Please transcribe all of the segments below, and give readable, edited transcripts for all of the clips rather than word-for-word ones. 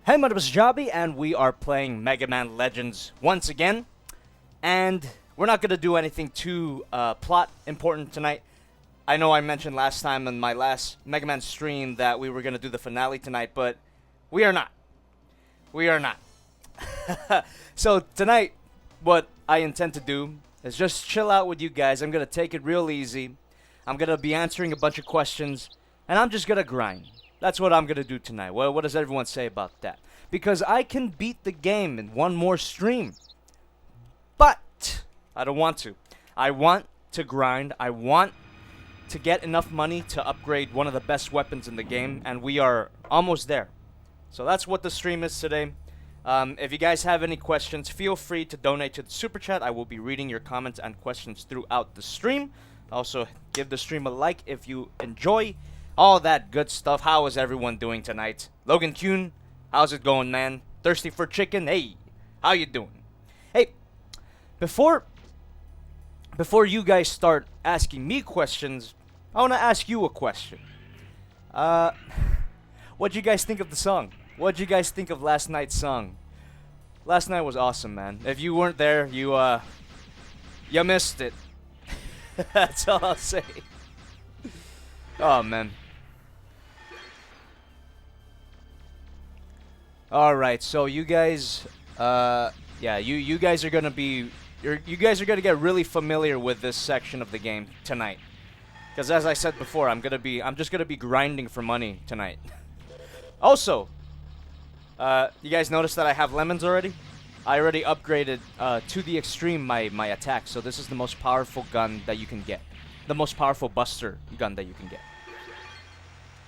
Hey, my name is Jobby, and we are playing Mega Man Legends once again. And we're not going to do anything too plot important tonight. I know I mentioned last time in my last Mega Man stream that we were going to do the finale tonight, but we are not. We are not. So tonight, what I intend to do is just chill out with you guys. I'm going to take it real easy. I'm going to be answering a bunch of questions, and I'm just going to grind. That's what I'm going to do tonight. Well, what does everyone say about that? Because I can beat the game in one more stream. But I don't want to. I want to grind. I want to get enough money to upgrade one of the best weapons in the game, and we are almost there. So that's what the stream is today. If you guys have any questions, feel free to donate to the Super Chat. I will be reading your comments and questions throughout the stream. Also, give the stream a like if you enjoy all that good stuff. How is everyone doing tonight? Logan Kuhn, how's it going, man? Thirsty for chicken? Hey, how you doing? Hey, before you guys start asking me questions, I want to ask you a question. What'd you guys think of the song? What'd you guys think of last night's song? Last night was awesome, man. If you weren't there, you missed it. That's all I'll say. Oh, man. Alright, so you guys, yeah, you guys are gonna be, you guys are gonna get really familiar with this section of the game tonight. Because as I said before, I'm just gonna be grinding for money tonight. Also, you guys notice that I have lemons already? I already upgraded to the extreme my attack, so this is the most powerful gun that you can get. The most powerful buster gun that you can get.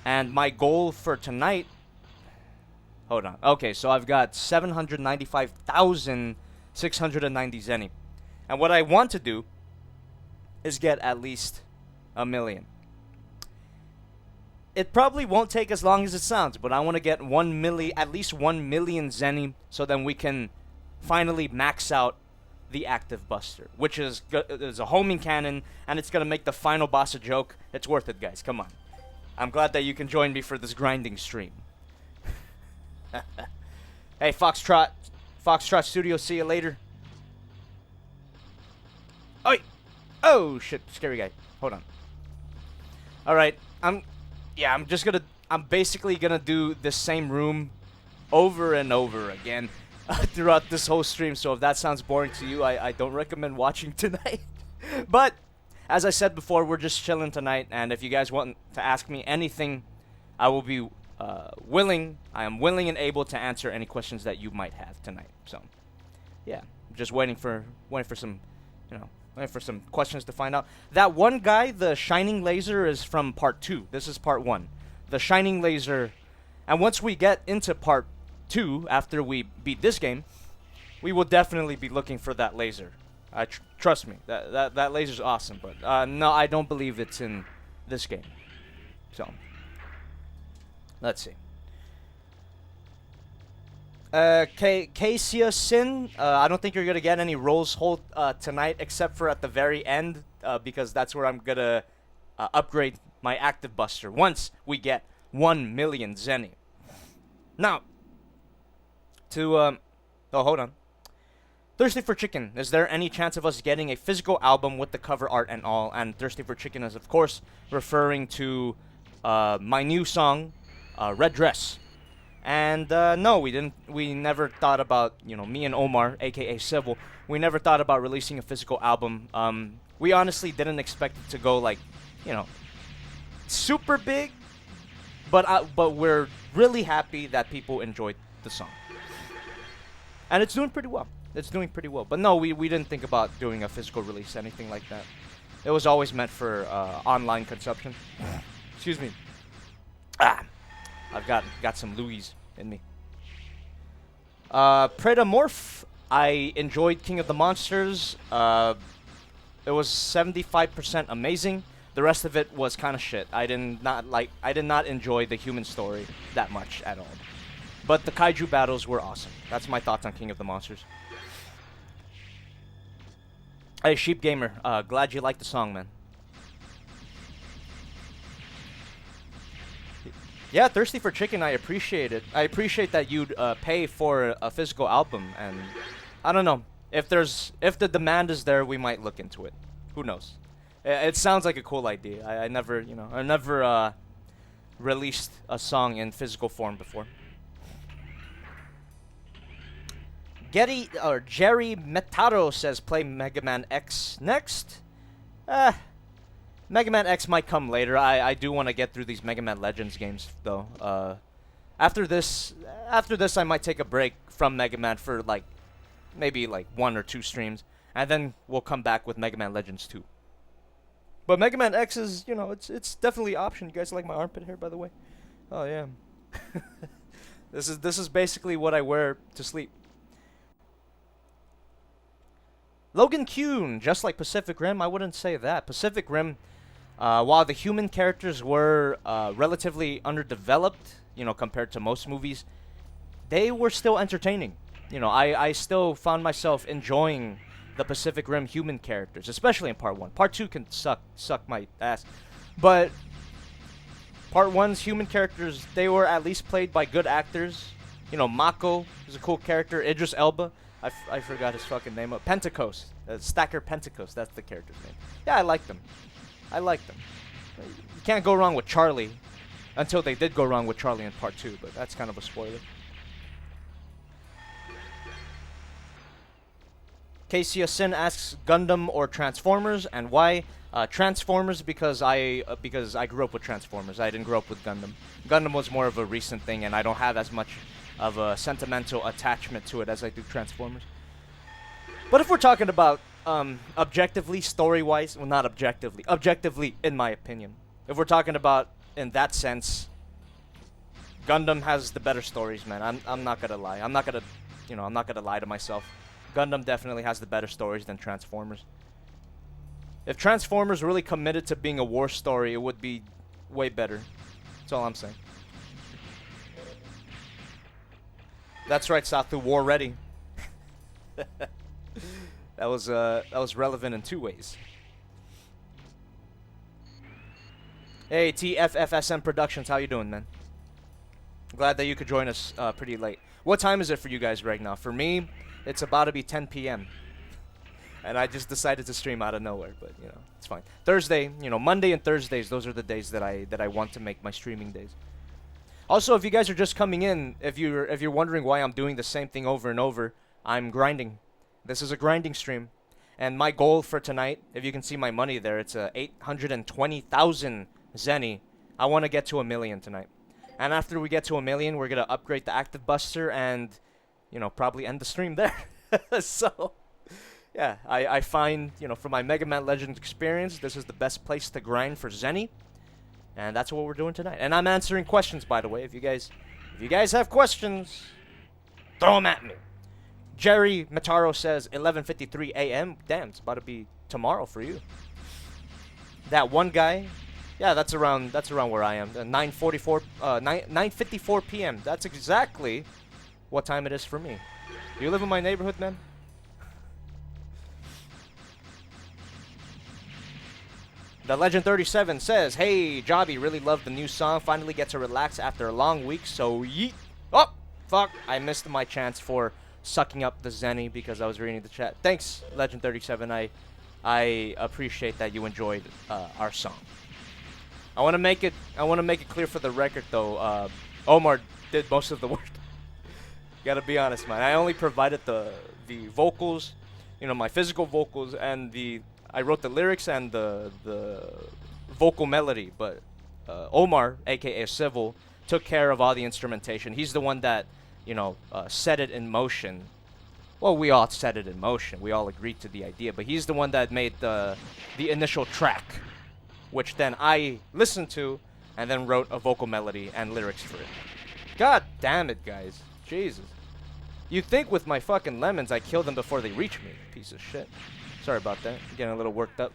And my goal for tonight... Hold on. Okay, so I've got 795,690 zenny. And what I want to do is get at least 1 million. It probably won't take as long as it sounds, but I want to get at least 1 million zenny, so then we can finally max out the active buster, which is a homing cannon, and it's going to make the final boss a joke. It's worth it, guys. Come on. I'm glad that you can join me for this grinding stream. Hey, Foxtrot Studio, see you later. Oi! Oh, shit, scary guy. Hold on. Alright, I'm basically gonna do the same room over and over again throughout this whole stream, so if that sounds boring to you, I don't recommend watching tonight. But, as I said before, we're just chilling tonight, and if you guys want to ask me anything, I will be I am willing and able to answer any questions that you might have tonight. So, yeah, just waiting for some, waiting for some questions to find out. That one guy, the shining laser, is from part 2. This is part 1. The shining laser, and once we get into part 2, after we beat this game, we will definitely be looking for that laser. Trust me, that laser's awesome. But no, I don't believe it's in this game. So. Let's see. Kasia Sin, I don't think you're going to get any rolls hold tonight, except for at the very end, because that's where I'm going to upgrade my active buster once we get 1 million zenny. Now, oh, hold on. Thirsty for Chicken, is there any chance of us getting a physical album with the cover art and all? And Thirsty for Chicken is, of course, referring to my new song, Red Dress. And no, we never thought about, me and Omar, aka Civil, we never thought about releasing a physical album. We honestly didn't expect it to go like, super big, but we're really happy that people enjoyed the song. And it's doing pretty well. It's doing pretty well. But no, we didn't think about doing a physical release, anything like that. It was always meant for online consumption. Excuse me. I've got some Louis in me. Predomorph, I enjoyed King of the Monsters. It was 75% amazing. The rest of it was kind of shit. I did not enjoy the human story that much at all. But the kaiju battles were awesome. That's my thoughts on King of the Monsters. Hey, Sheep Gamer, glad you liked the song, man. Yeah, Thirsty for Chicken, I appreciate it. I appreciate that you'd pay for a physical album, and I don't know. If the demand is there, we might look into it. Who knows? It sounds like a cool idea. I never, I never released a song in physical form before. Jerry Metaro says play Mega Man X next. Mega Man X might come later. I do want to get through these Mega Man Legends games though. After this I might take a break from Mega Man for maybe 1 or 2 streams, and then we'll come back with Mega Man Legends 2. But Mega Man X is, it's definitely an option. You guys like my armpit hair, by the way? Oh yeah. This is basically what I wear to sleep. Logan Kuhn, just like Pacific Rim, I wouldn't say that. Pacific Rim, while the human characters were relatively underdeveloped, compared to most movies, they were still entertaining. I still found myself enjoying the Pacific Rim human characters, especially in Part 1. Part 2 can suck my ass. But Part 1's human characters, they were at least played by good actors. Mako is a cool character. Idris Elba. I forgot his fucking name. Pentecost. Stacker Pentecost. That's the character's name. Yeah, I like them. You can't go wrong with Charlie. Until they did go wrong with Charlie in Part 2, but that's kind of a spoiler. Casey Sin asks Gundam or Transformers, and why? Transformers because I grew up with Transformers. I didn't grow up with Gundam. Gundam was more of a recent thing, and I don't have as much of a sentimental attachment to it as I do Transformers. But if we're talking about objectively, story-wise, well, not objectively, in my opinion, if we're talking about in that sense, Gundam has the better stories, man. I'm not gonna lie. I'm not gonna lie to myself. Gundam definitely has the better stories than Transformers. If Transformers really committed to being a war story, it would be way better. That's all I'm saying. That's right, Sathu. War ready. That was relevant in 2 ways. Hey, TFFSM Productions, how you doing, man? Glad that you could join us pretty late. What time is it for you guys right now? For me, it's about to be 10 p.m. And I just decided to stream out of nowhere, but it's fine. Thursday, Monday and Thursdays, those are the days that I want to make my streaming days. Also, if you guys are just coming in, if you're wondering why I'm doing the same thing over and over, I'm grinding. This is a grinding stream. And my goal for tonight, if you can see my money there, it's 820,000 Zenny. I want to get to 1 million tonight. And after we get to 1 million, we're going to upgrade the Active Buster and, probably end the stream there. So, yeah, I find, for my Mega Man Legends experience, this is the best place to grind for Zenny. And that's what we're doing tonight. And I'm answering questions, by the way. If you guys have questions, throw them at me. Jerry Mataro says 11:53 a.m. Damn, it's about to be tomorrow for you. That one guy, yeah, that's around where I am. 9:54 p.m. That's exactly what time it is for me. Do you live in my neighborhood, man? The Legend 37 says, "Hey, Jobby, really love the new song. Finally get to relax after a long week, so yeet." Oh, fuck. I missed my chance for sucking up the Zenny because I was reading the chat. Thanks, Legend 37. I appreciate that you enjoyed our song. I want to make it clear for the record, though. Omar did most of the work. Gotta be honest, man. I only provided the vocals, my physical vocals, and I wrote the lyrics and the vocal melody, but Omar, aka Civil, took care of all the instrumentation. He's the one that, set it in motion. Well, we all set it in motion. We all agreed to the idea, but he's the one that made the initial track, which then I listened to and then wrote a vocal melody and lyrics for it. God damn it, guys. Jesus. You'd think with my fucking lemons I kill them before they reach me. Piece of shit. Sorry about that. I'm getting a little worked up.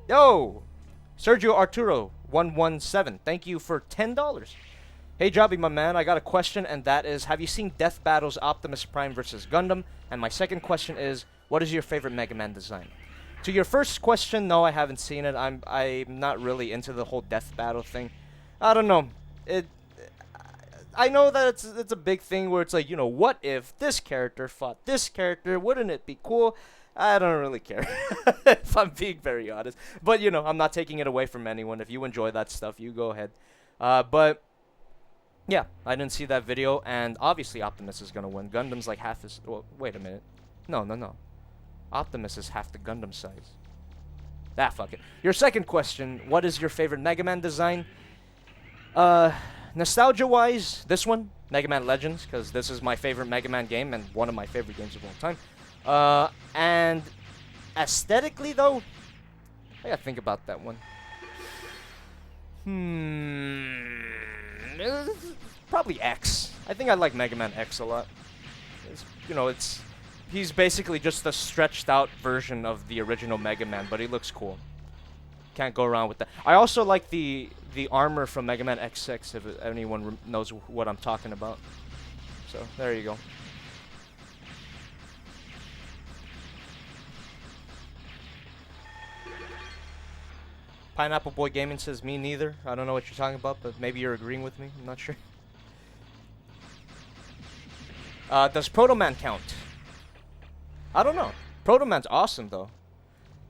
Yo! Sergio Arturo 117. Thank you for $10. Hey Jobby, my man, I got a question, and that is, have you seen Death Battle's Optimus Prime versus Gundam? And my second question is, what is your favorite Mega Man design? To your first question, no, I haven't seen it. I'm not really into the whole Death Battle thing. I don't know. I know that it's a big thing where it's like, you know, what if this character fought this character? Wouldn't it be cool? I don't really care, if I'm being very honest. But, you know, I'm not taking it away from anyone. If you enjoy that stuff, you go ahead. But, yeah, I didn't see that video, and obviously Optimus is going to win. Gundam's like half his... Well, wait a minute. No. Optimus is half the Gundam size. Ah, fuck it. Your second question, what is your favorite Mega Man design? Nostalgia-wise, this one, Mega Man Legends, because this is my favorite Mega Man game and one of my favorite games of all time. And aesthetically, though, I gotta think about that one. Probably X. I think I like Mega Man X a lot. He's basically just a stretched out version of the original Mega Man, but he looks cool. Can't go around with that. I also like the armor from Mega Man X6, if anyone knows what I'm talking about. So, there you go. Pineapple Boy Gaming says, me neither. I don't know what you're talking about, but maybe you're agreeing with me. I'm not sure. Does Proto Man count? I don't know. Proto Man's awesome, though.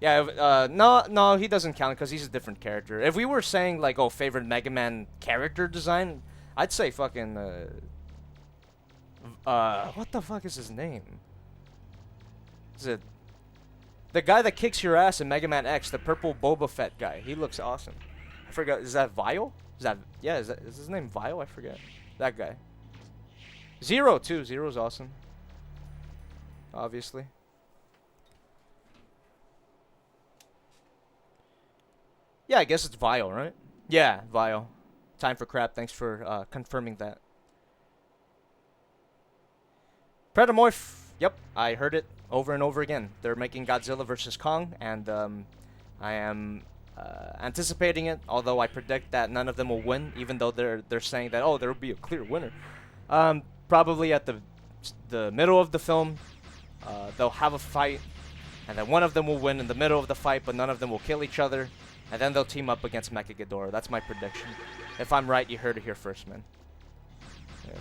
Yeah, no, he doesn't count because he's a different character. If we were saying, like, oh, favorite Mega Man character design, I'd say fucking, what the fuck is his name? Is it the guy that kicks your ass in Mega Man X, the purple Boba Fett guy? He looks awesome. I forgot, is that Vile? Is his name Vile? I forget. That guy. Zero, too. Zero's awesome. Obviously. Yeah, I guess it's Vile, right? Yeah, Vile. Time for crap. Thanks for confirming that. Predomorph. Yep, I heard it over and over again. They're making Godzilla vs. Kong, and I am anticipating it. Although I predict that none of them will win, even though they're saying that there will be a clear winner. Probably at the middle of the film, they'll have a fight, and then one of them will win in the middle of the fight, but none of them will kill each other. And then they'll team up against Mechaghidorah. That's my prediction. If I'm right, you heard it here first, man. Yeah.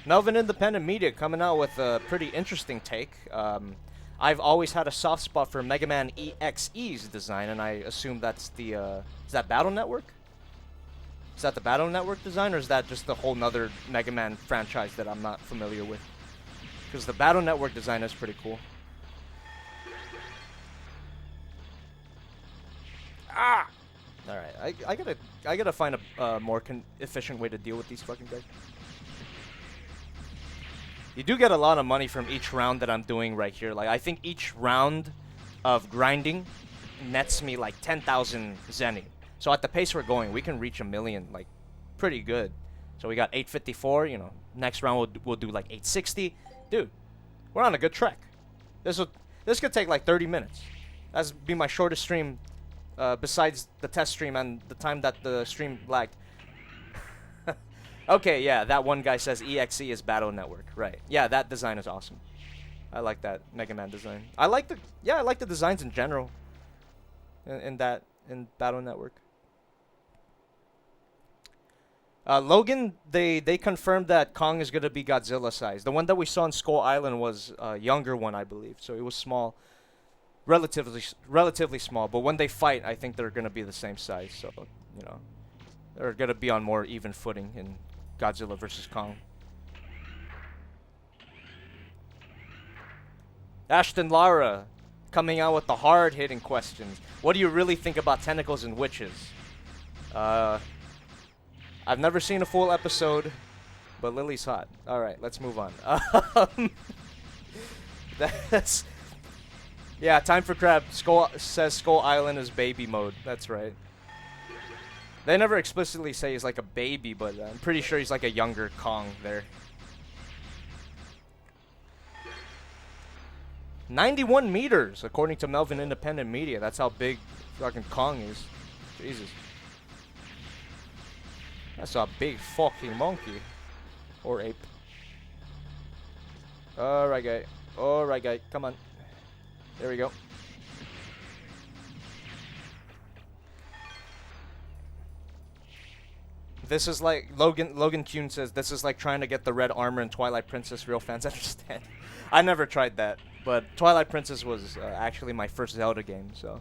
Melvin Independent Media coming out with a pretty interesting take. I've always had a soft spot for Mega Man EXE's design, and I assume that's the... is that Battle Network? Is that the Battle Network design, or is that just a whole nother Mega Man franchise that I'm not familiar with? Because the Battle Network design is pretty cool. Ah! Alright, I gotta find a more efficient way to deal with these fucking guys. You do get a lot of money from each round that I'm doing right here. Like, I think each round of grinding nets me like 10,000 zenny. So at the pace we're going, we can reach 1 million, like, pretty good. So we got 854, you know. Next round we'll do like 860. Dude, we're on a good track. This could take like 30 minutes. That's be my shortest stream, besides the test stream and the time that the stream lagged. Okay, yeah, that one guy says EXE is Battle Network. Right. Yeah, that design is awesome. I like that Mega Man design. I like the designs in general. In Battle Network. Logan, they confirmed that Kong is gonna be Godzilla size. The one that we saw in Skull Island was a younger one, I believe. So it was small, relatively small. But when they fight, I think they're gonna be the same size. So you know, they're gonna be on more even footing in Godzilla vs. Kong. Ashton Lara coming out with the hard-hitting questions. What do you really think about tentacles and witches? I've never seen a full episode, but Lily's hot. Alright, let's move on. Yeah, time for crab. Says Skull Island is baby mode. That's right. They never explicitly say he's like a baby, but I'm pretty sure he's like a younger Kong there. 91 meters, according to Melvin Independent Media. That's how big fucking Kong is. Jesus. That's a big fucking monkey. Or ape. Alright, guy. Alright, guy. Come on. There we go. This is like Logan Kuhn says. This is like trying to get the red armor in Twilight Princess. Real fans understand. I never tried that, but Twilight Princess was actually my first Zelda game. So,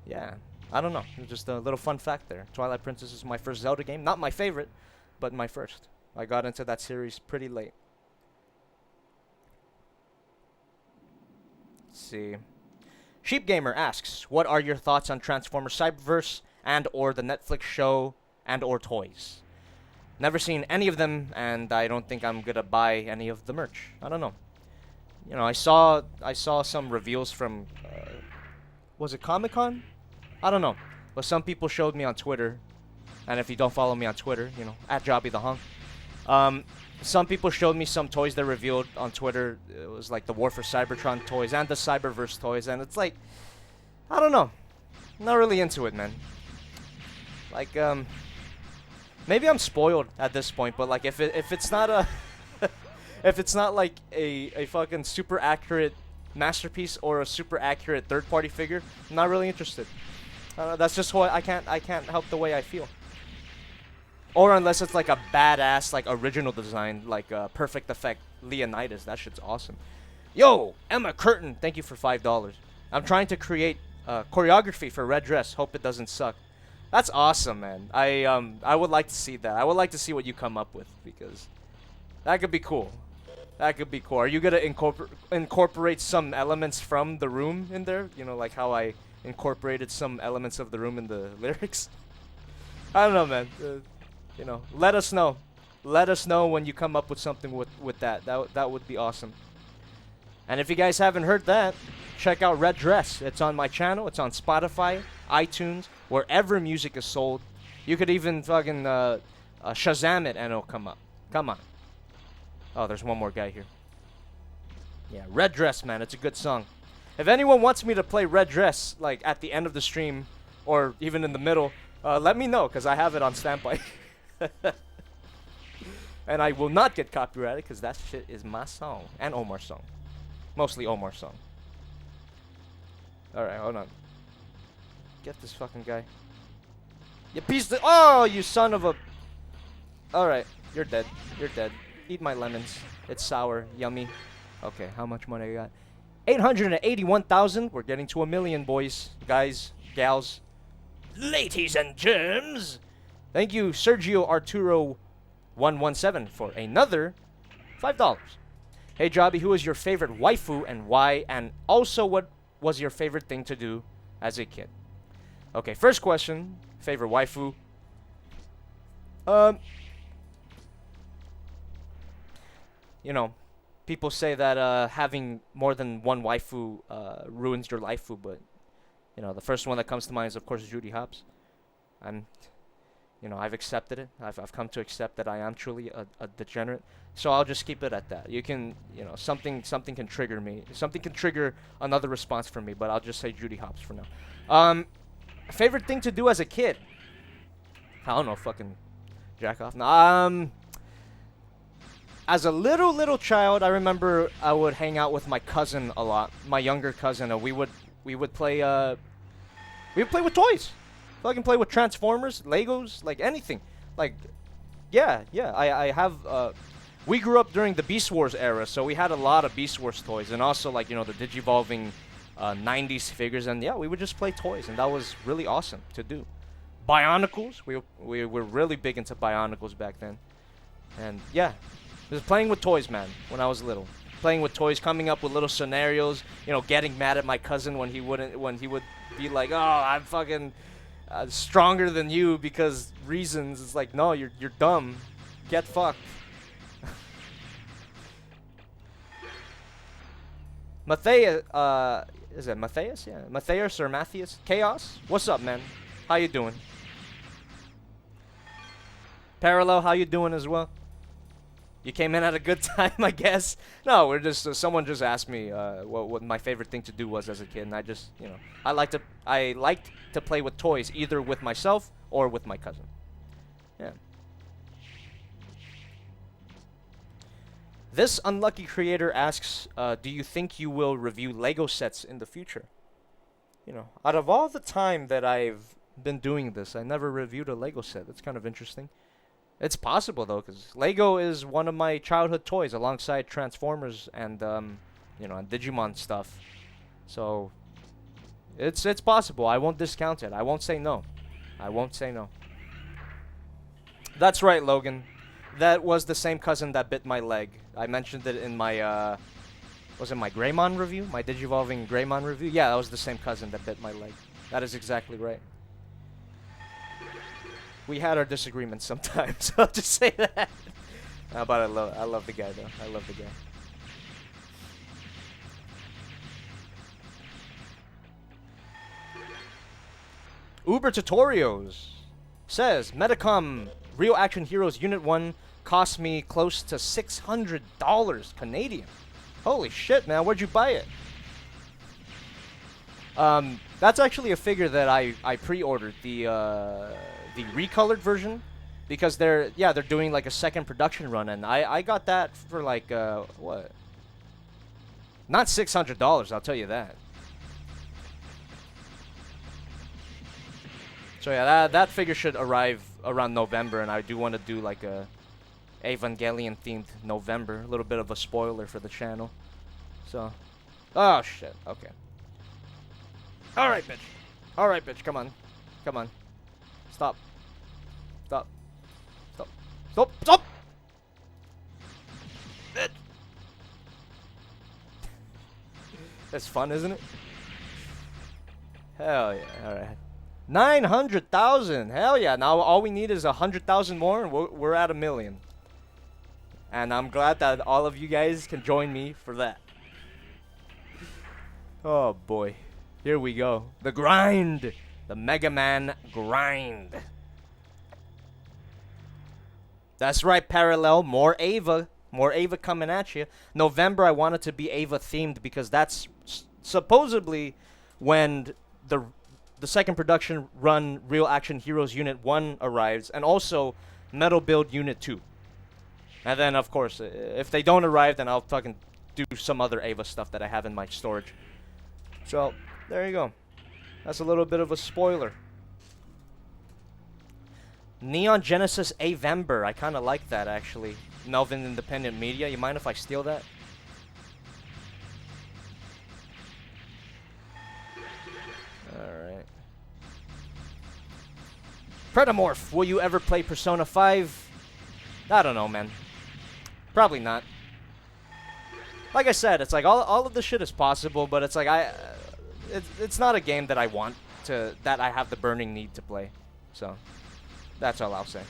yeah, I don't know. Just a little fun fact there. Twilight Princess is my first Zelda game. Not my favorite, but my first. I got into that series pretty late. Let's see. Sheep Gamer asks, what are your thoughts on Transformers Cyberverse and or the Netflix show and or toys? Never seen any of them, and I don't think I'm gonna buy any of the merch. I don't know. You know, I saw some reveals from, was it Comic-Con? I don't know. But some people showed me on Twitter, and if you don't follow me on Twitter, you know, at JobbytheHong. Some people showed me some toys they revealed on Twitter. It was like the War for Cybertron toys and the Cyberverse toys, and it's like, I don't know. I'm not really into it, man. Like, maybe I'm spoiled at this point, but like, if it's not a, if it's not like a fucking super accurate masterpiece or a super accurate third-party figure, I'm not really interested. That's just what I can't help the way I feel. Or unless it's like a badass, like original design, like Perfect Effect Leonidas. That shit's awesome. Yo, Emma Curtin, thank you for $5. I'm trying to create choreography for Red Dress. Hope it doesn't suck. That's awesome, man. I would like to see that. I would like to see what you come up with, because that could be cool. That could be cool. Are you gonna incorporate some elements from The Room in there? You know, like how I incorporated some elements of The Room in the lyrics? I don't know, man. You know, let us know. Let us know when you come up with something with that. That would be awesome. And if you guys haven't heard that, check out Red Dress. It's on my channel. It's on Spotify, iTunes, wherever music is sold. You could even fucking Shazam it and it'll come up. Come on. Oh, there's one more guy here. Yeah, Red Dress, man. It's a good song. If anyone wants me to play Red Dress, like at the end of the stream or even in the middle, let me know, because I have it on standby. And I will not get copyrighted, because that shit is my song. And Omar's song. Mostly Omar's song. Alright, hold on. Get this fucking guy. You piece of... Oh, you son of a... Alright, you're dead. You're dead. Eat my lemons. It's sour. Yummy. Okay, how much money I got? 881,000. We're getting to 1 million, boys. Guys, gals. Ladies and germs. Thank you, Sergio Arturo 117 for another $5. Hey, Jobby, who is your favorite waifu and why? And also, what was your favorite thing to do as a kid? Okay, first question. Favorite waifu. You know, people say that having more than one waifu ruins your lifeu, but you know, the first one that comes to mind is, of course, Judy Hopps. You know, I've accepted it. I've come to accept that I am truly a degenerate. So I'll just keep it at that. You can, you know, something can trigger me. Something can trigger another response from me, but I'll just say Judy Hopps for now. Favorite thing to do as a kid? I don't know, fucking jack off. No, as a little child, I remember I would hang out with my cousin a lot, my younger cousin, and we would play with toys. Fucking play with Transformers, Legos, like anything. Like, yeah, I have, we grew up during the Beast Wars era, so we had a lot of Beast Wars toys, and also, like, you know, the Digivolving 90s figures, and yeah, we would just play toys, and that was really awesome to do. Bionicles, we were really big into Bionicles back then. And yeah, just playing with toys, man, when I was little. Playing with toys, coming up with little scenarios, you know, getting mad at my cousin when he would be like, oh, I'm fucking stronger than you because reasons. It's like, no, you're dumb. Get fucked. Matthias, is it Matthias? Yeah, Matthias or Matthias? Chaos? What's up, man? How you doing? Parallel, how you doing as well? You came in at a good time, I guess. No, we're just someone just asked me what my favorite thing to do was as a kid, and I just, you know, I liked to play with toys, either with myself or with my cousin. Yeah. This unlucky creator asks, do you think you will review Lego sets in the future? You know, out of all the time that I've been doing this. I never reviewed a Lego set. That's kind of interesting. It's possible though, because Lego is one of my childhood toys, alongside Transformers and you know, and Digimon stuff. So it's possible. I won't discount it. I won't say no. I won't say no. That's right, Logan. That was the same cousin that bit my leg. I mentioned it in my was it my Greymon review? My Digivolving Greymon review? Yeah, that was the same cousin that bit my leg. That is exactly right. We had our disagreements sometimes. I'll just say that. But I love the guy though. I love the guy. Uber Tutorials says Metacom Real Action Heroes Unit 1 cost me close to $600 Canadian. Holy shit, man! Where'd you buy it? That's actually a figure that I pre-ordered, the recolored version, because they're doing like a second production run, and I got that for like what? Not $600, I'll tell you that. So yeah, that figure should arrive around November, and I do want to do like a Evangelion themed November, a little bit of a spoiler for the channel. So, oh shit, okay. All right, bitch, come on, stop. Bitch. That's fun, isn't it? Hell yeah, all right. 900,000, hell yeah! Now all we need is 100,000 more, and we're at 1 million. And I'm glad that all of you guys can join me for that. Oh boy, here we go. The grind, the Mega Man grind. That's right, Parallel. More Ava coming at you. November, I want it to be Ava themed because that's supposedly when the second production run Real Action Heroes Unit 1 arrives, and also Metal Build Unit 2. And then, of course, if they don't arrive, then I'll fucking do some other Ava stuff that I have in my storage. So, there you go. That's a little bit of a spoiler. Neon Genesis Avember. I kind of like that, actually. Melvin Independent Media. You mind if I steal that? Alright. Predomorph. Will you ever play Persona 5? I don't know, man. Probably not. Like I said, it's like all of this shit is possible, but it's like it's not a game that I want to, that I have the burning need to play. So, that's all I'll say.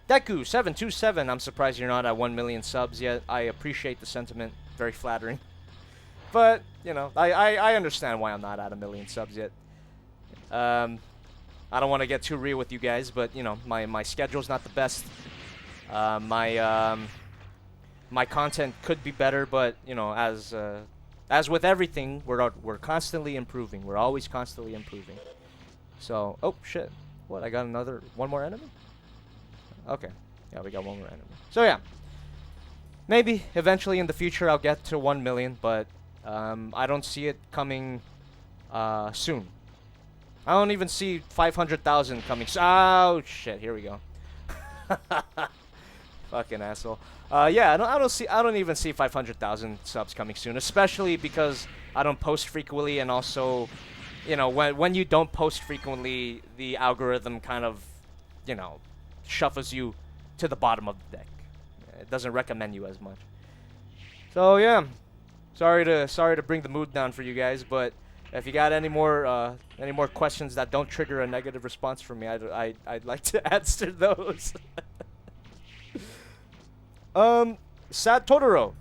Deku727, I'm surprised you're not at 1 million subs yet. I appreciate the sentiment. Very flattering. But, you know, I understand why I'm not at 1 million subs yet. I don't want to get too real with you guys, but, you know, my schedule's not the best. My content could be better, but, you know, as with everything, we're constantly improving. We're always constantly improving. So, oh, shit. What, I got one more enemy? Okay. Yeah, we got one more enemy. So, yeah. Maybe, eventually in the future, I'll get to 1 million, but I don't see it coming soon. I don't even see 500,000 coming. Oh shit! Here we go. Fucking asshole. Yeah, I don't even see 500,000 subs coming soon. Especially because I don't post frequently, and also, you know, when you don't post frequently, the algorithm kind of, you know, shuffles you to the bottom of the deck. It doesn't recommend you as much. So yeah, sorry to bring the mood down for you guys, but if you got any more questions that don't trigger a negative response from me, I'd like to answer those. Sad Totoro,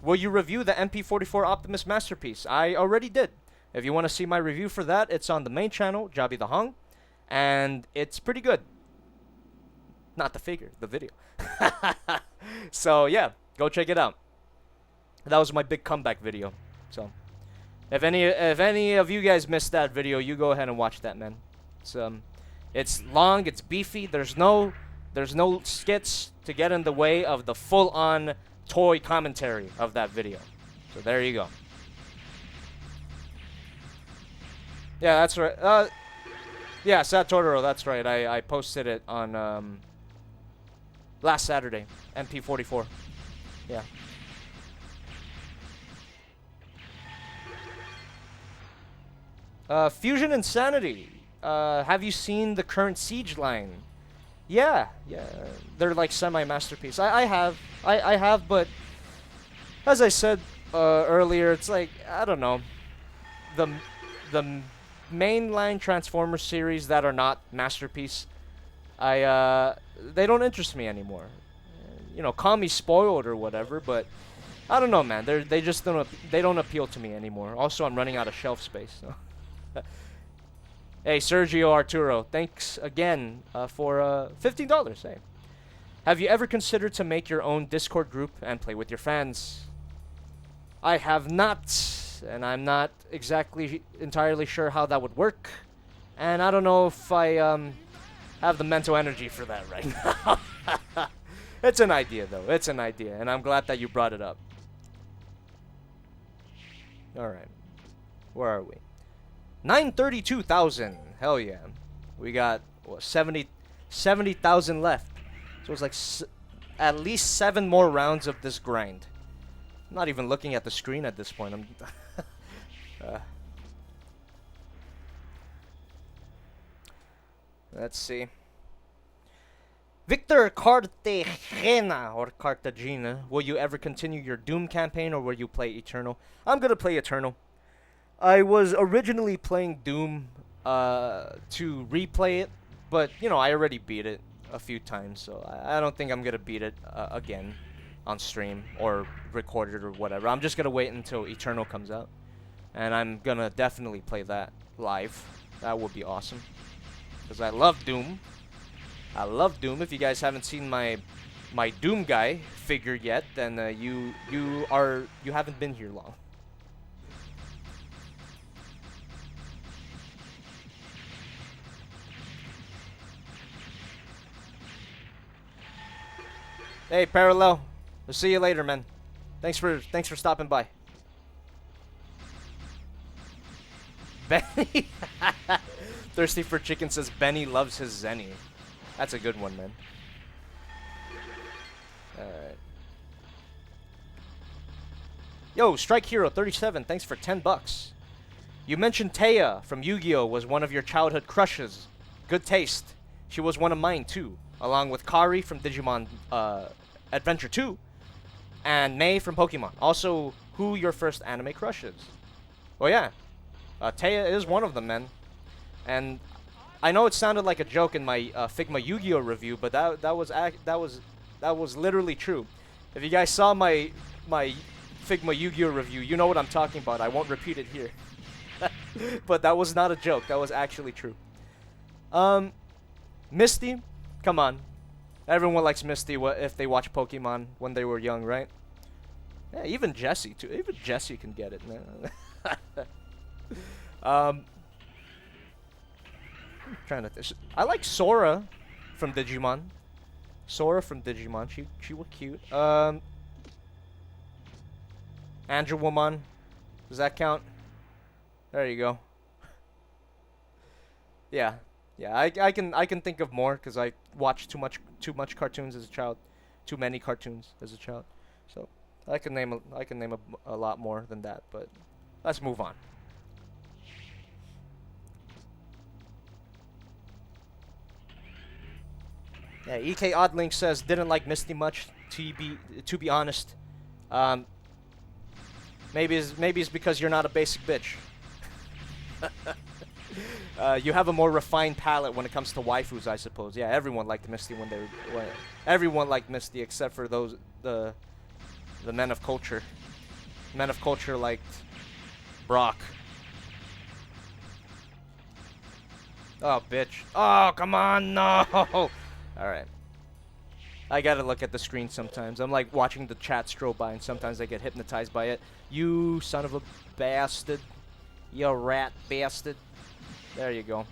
will you review the MP44 Optimus Masterpiece? I already did. If you want to see my review for that, it's on the main channel, JobbytheHong, and it's pretty good. Not the figure, the video. So yeah, go check it out. That was my big comeback video. So if any of you guys missed that video, you go ahead and watch that, man. It's long, it's beefy. There's no skits to get in the way of the full-on toy commentary of that video. So there you go. Yeah, that's right. Yeah, Satoru, that's right. I posted it on last Saturday, MP44. Yeah. Fusion Insanity. Have you seen the current Siege line? Yeah, yeah. They're like semi-masterpiece. I have, but as I said earlier, it's like, I don't know. The mainline Transformers series that are not masterpiece, they don't interest me anymore. You know, call me spoiled or whatever, but I don't know, man. They just don't appeal to me anymore. Also, I'm running out of shelf space. So. Hey, Sergio Arturo, thanks again for $15. Hey, have you ever considered to make your own Discord group and play with your fans? I have not, and I'm not exactly entirely sure how that would work, and I don't know if I have the mental energy for that right now. It's an idea, though. It's an idea, and I'm glad that you brought it up. All right, where are we? 932,000. Hell yeah. We got what, 70,000 left. So it's like at least 7 more rounds of this grind. I'm not even looking at the screen at this point. I'm let's see. Victor Cartagena or Cartagena, will you ever continue your Doom campaign or will you play Eternal? I'm gonna play Eternal. I was originally playing Doom to replay it, but, you know, I already beat it a few times, so I don't think I'm going to beat it again on stream or record it or whatever. I'm just going to wait until Eternal comes out, and I'm going to definitely play that live. That would be awesome, because I love Doom. I love Doom. If you guys haven't seen my Doom guy figure yet, then you haven't been here long. Hey, Parallel. We'll see you later, man. Thanks for stopping by. Benny Thirsty for Chicken says Benny loves his Zenny. That's a good one, man. Alright. Yo, Strike Hero 37, thanks for $10. You mentioned Taya from Yu-Gi-Oh! Was one of your childhood crushes. Good taste. She was one of mine too, along with Kari from Digimon Adventure 2, and Mei from Pokemon. Also, who your first anime crush is? Well, yeah, Taya is one of them, man. And I know it sounded like a joke in my Figma Yu-Gi-Oh review, but that was literally true. If you guys saw my Figma Yu-Gi-Oh review, you know what I'm talking about. I won't repeat it here. But that was not a joke. That was actually true. Misty, come on. Everyone likes Misty if they watch Pokemon when they were young, right? Yeah, even Jesse too. Even Jesse can get it, man. Trying to. I like Sora from Digimon. Sora from Digimon. She was cute. Andrew Woman. Does that count? There you go. Yeah. Yeah, I can think of more because I watched too much cartoons as a child, too many cartoons as a child, so I can name a lot more than that. But let's move on. Yeah, EK Oddlink says didn't like Misty much. To be honest, maybe it's because you're not a basic bitch. You have a more refined palate when it comes to waifus, I suppose. Yeah, everyone liked Misty when they were. Everyone liked Misty except for those the men of culture. Men of culture liked Brock. Oh, bitch. Oh, come on, no. All right. I gotta look at the screen sometimes. I'm like watching the chat scroll by, and sometimes I get hypnotized by it. You son of a bastard. You rat bastard. There you go.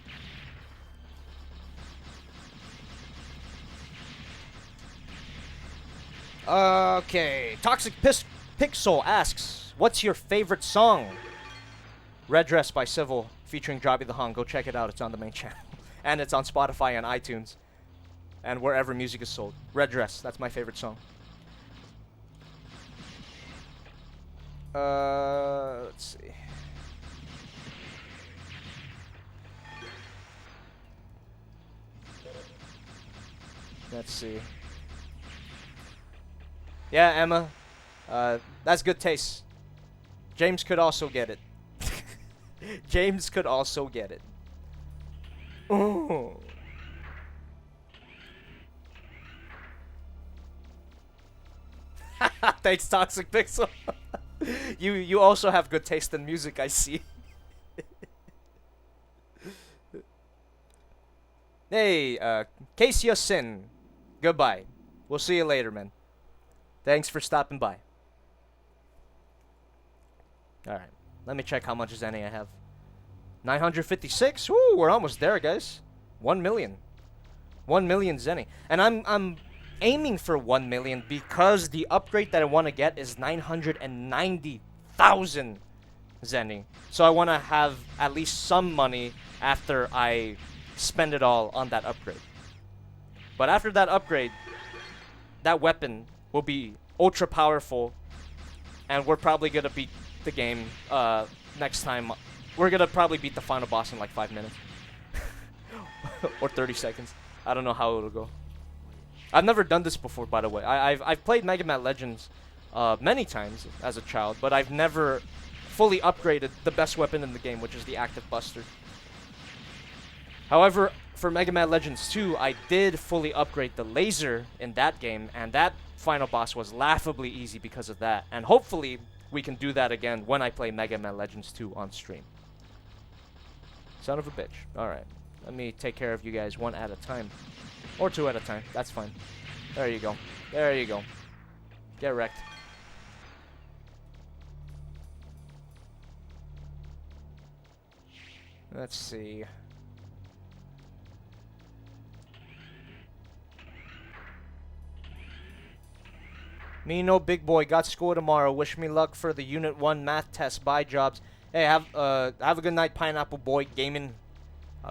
Okay. Toxic Pixel asks, what's your favorite song? Red Dress by Civil featuring JobbytheHong. Go check it out. It's on the main channel. And it's on Spotify and iTunes. And wherever music is sold. Red Dress. That's my favorite song. Let's see. Let's see. Yeah, Emma. That's good taste. James could also get it. James could also get it. Oh. Thanks, Toxic Pixel. You also have good taste in music, I see. Hey, Casey Sin. Goodbye. We'll see you later, man. Thanks for stopping by. Alright. Let me check how much Zenny I have. 956? Woo, we're almost there, guys. 1 million. 1 million Zenny. And I'm aiming for 1 million because the upgrade that I want to get is 990,000 Zenny. So I want to have at least some money after I spend it all on that upgrade. But after that upgrade, that weapon will be ultra powerful, and we're probably going to beat the game next time. We're going to probably beat the final boss in like 5 minutes. Or 30 seconds. I don't know how it'll go. I've never done this before, by the way. I've played Mega Man Legends many times as a child, but I've never fully upgraded the best weapon in the game, which is the Active Buster. However, for Mega Man Legends 2, I did fully upgrade the laser in that game, and that final boss was laughably easy because of that. And hopefully, we can do that again when I play Mega Man Legends 2 on stream. Son of a bitch. Alright. Let me take care of you guys one at a time. Or two at a time. That's fine. There you go. There you go. Get wrecked. Let's see. Me no big boy. Got school tomorrow. Wish me luck for the Unit 1 math test. Bye, Jobs. Hey, have a good night, Pineapple Boy Gaming.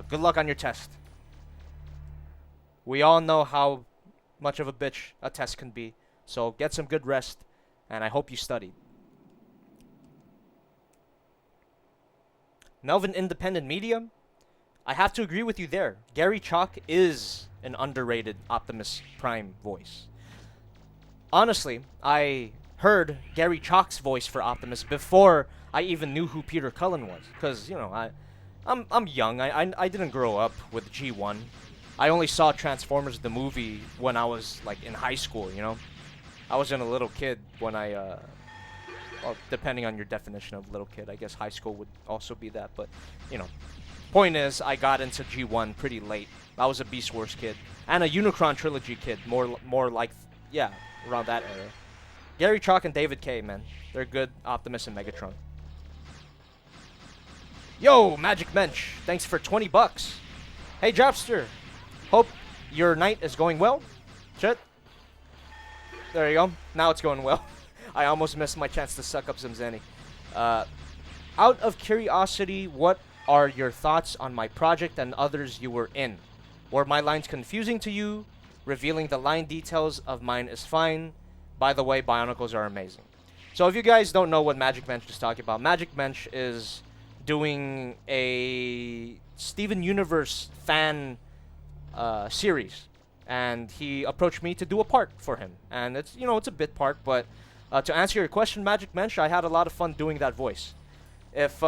Good luck on your test. We all know how much of a bitch a test can be. So get some good rest, and I hope you studied. Melvin Independent Media? I have to agree with you there. Gary Chalk is an underrated Optimus Prime voice. Honestly, I heard Gary Chalk's voice for Optimus before I even knew who Peter Cullen was. Because, you know, I'm young. I didn't grow up with G1. I only saw Transformers the movie when I was, like, in high school, you know? I wasn't a little kid when I, well, depending on your definition of little kid. I guess high school would also be that, but, you know. Point is, I got into G1 pretty late. I was a Beast Wars kid. And a Unicron Trilogy kid, more like, yeah, around that era. Gary Chalk and David K, man. They're good Optimus and Megatron. Yo, Magic Mensch, thanks for 20 bucks. Hey, Jobster. Hope your night is going well. Shit. There you go. Now it's going well. I almost missed my chance to suck up some Zenny. Out of curiosity, what are your thoughts on my project and others you were in? Were my lines confusing to you? Revealing the line details of mine is fine. By the way, Bionicles are amazing. So if you guys don't know what Magic Mensch is talking about, Magic Mensch is doing a Steven Universe fan series, and he approached me to do a part for him, and it's, you know, it's a bit part, but to answer your question, Magic Mensch, I had a lot of fun doing that voice. If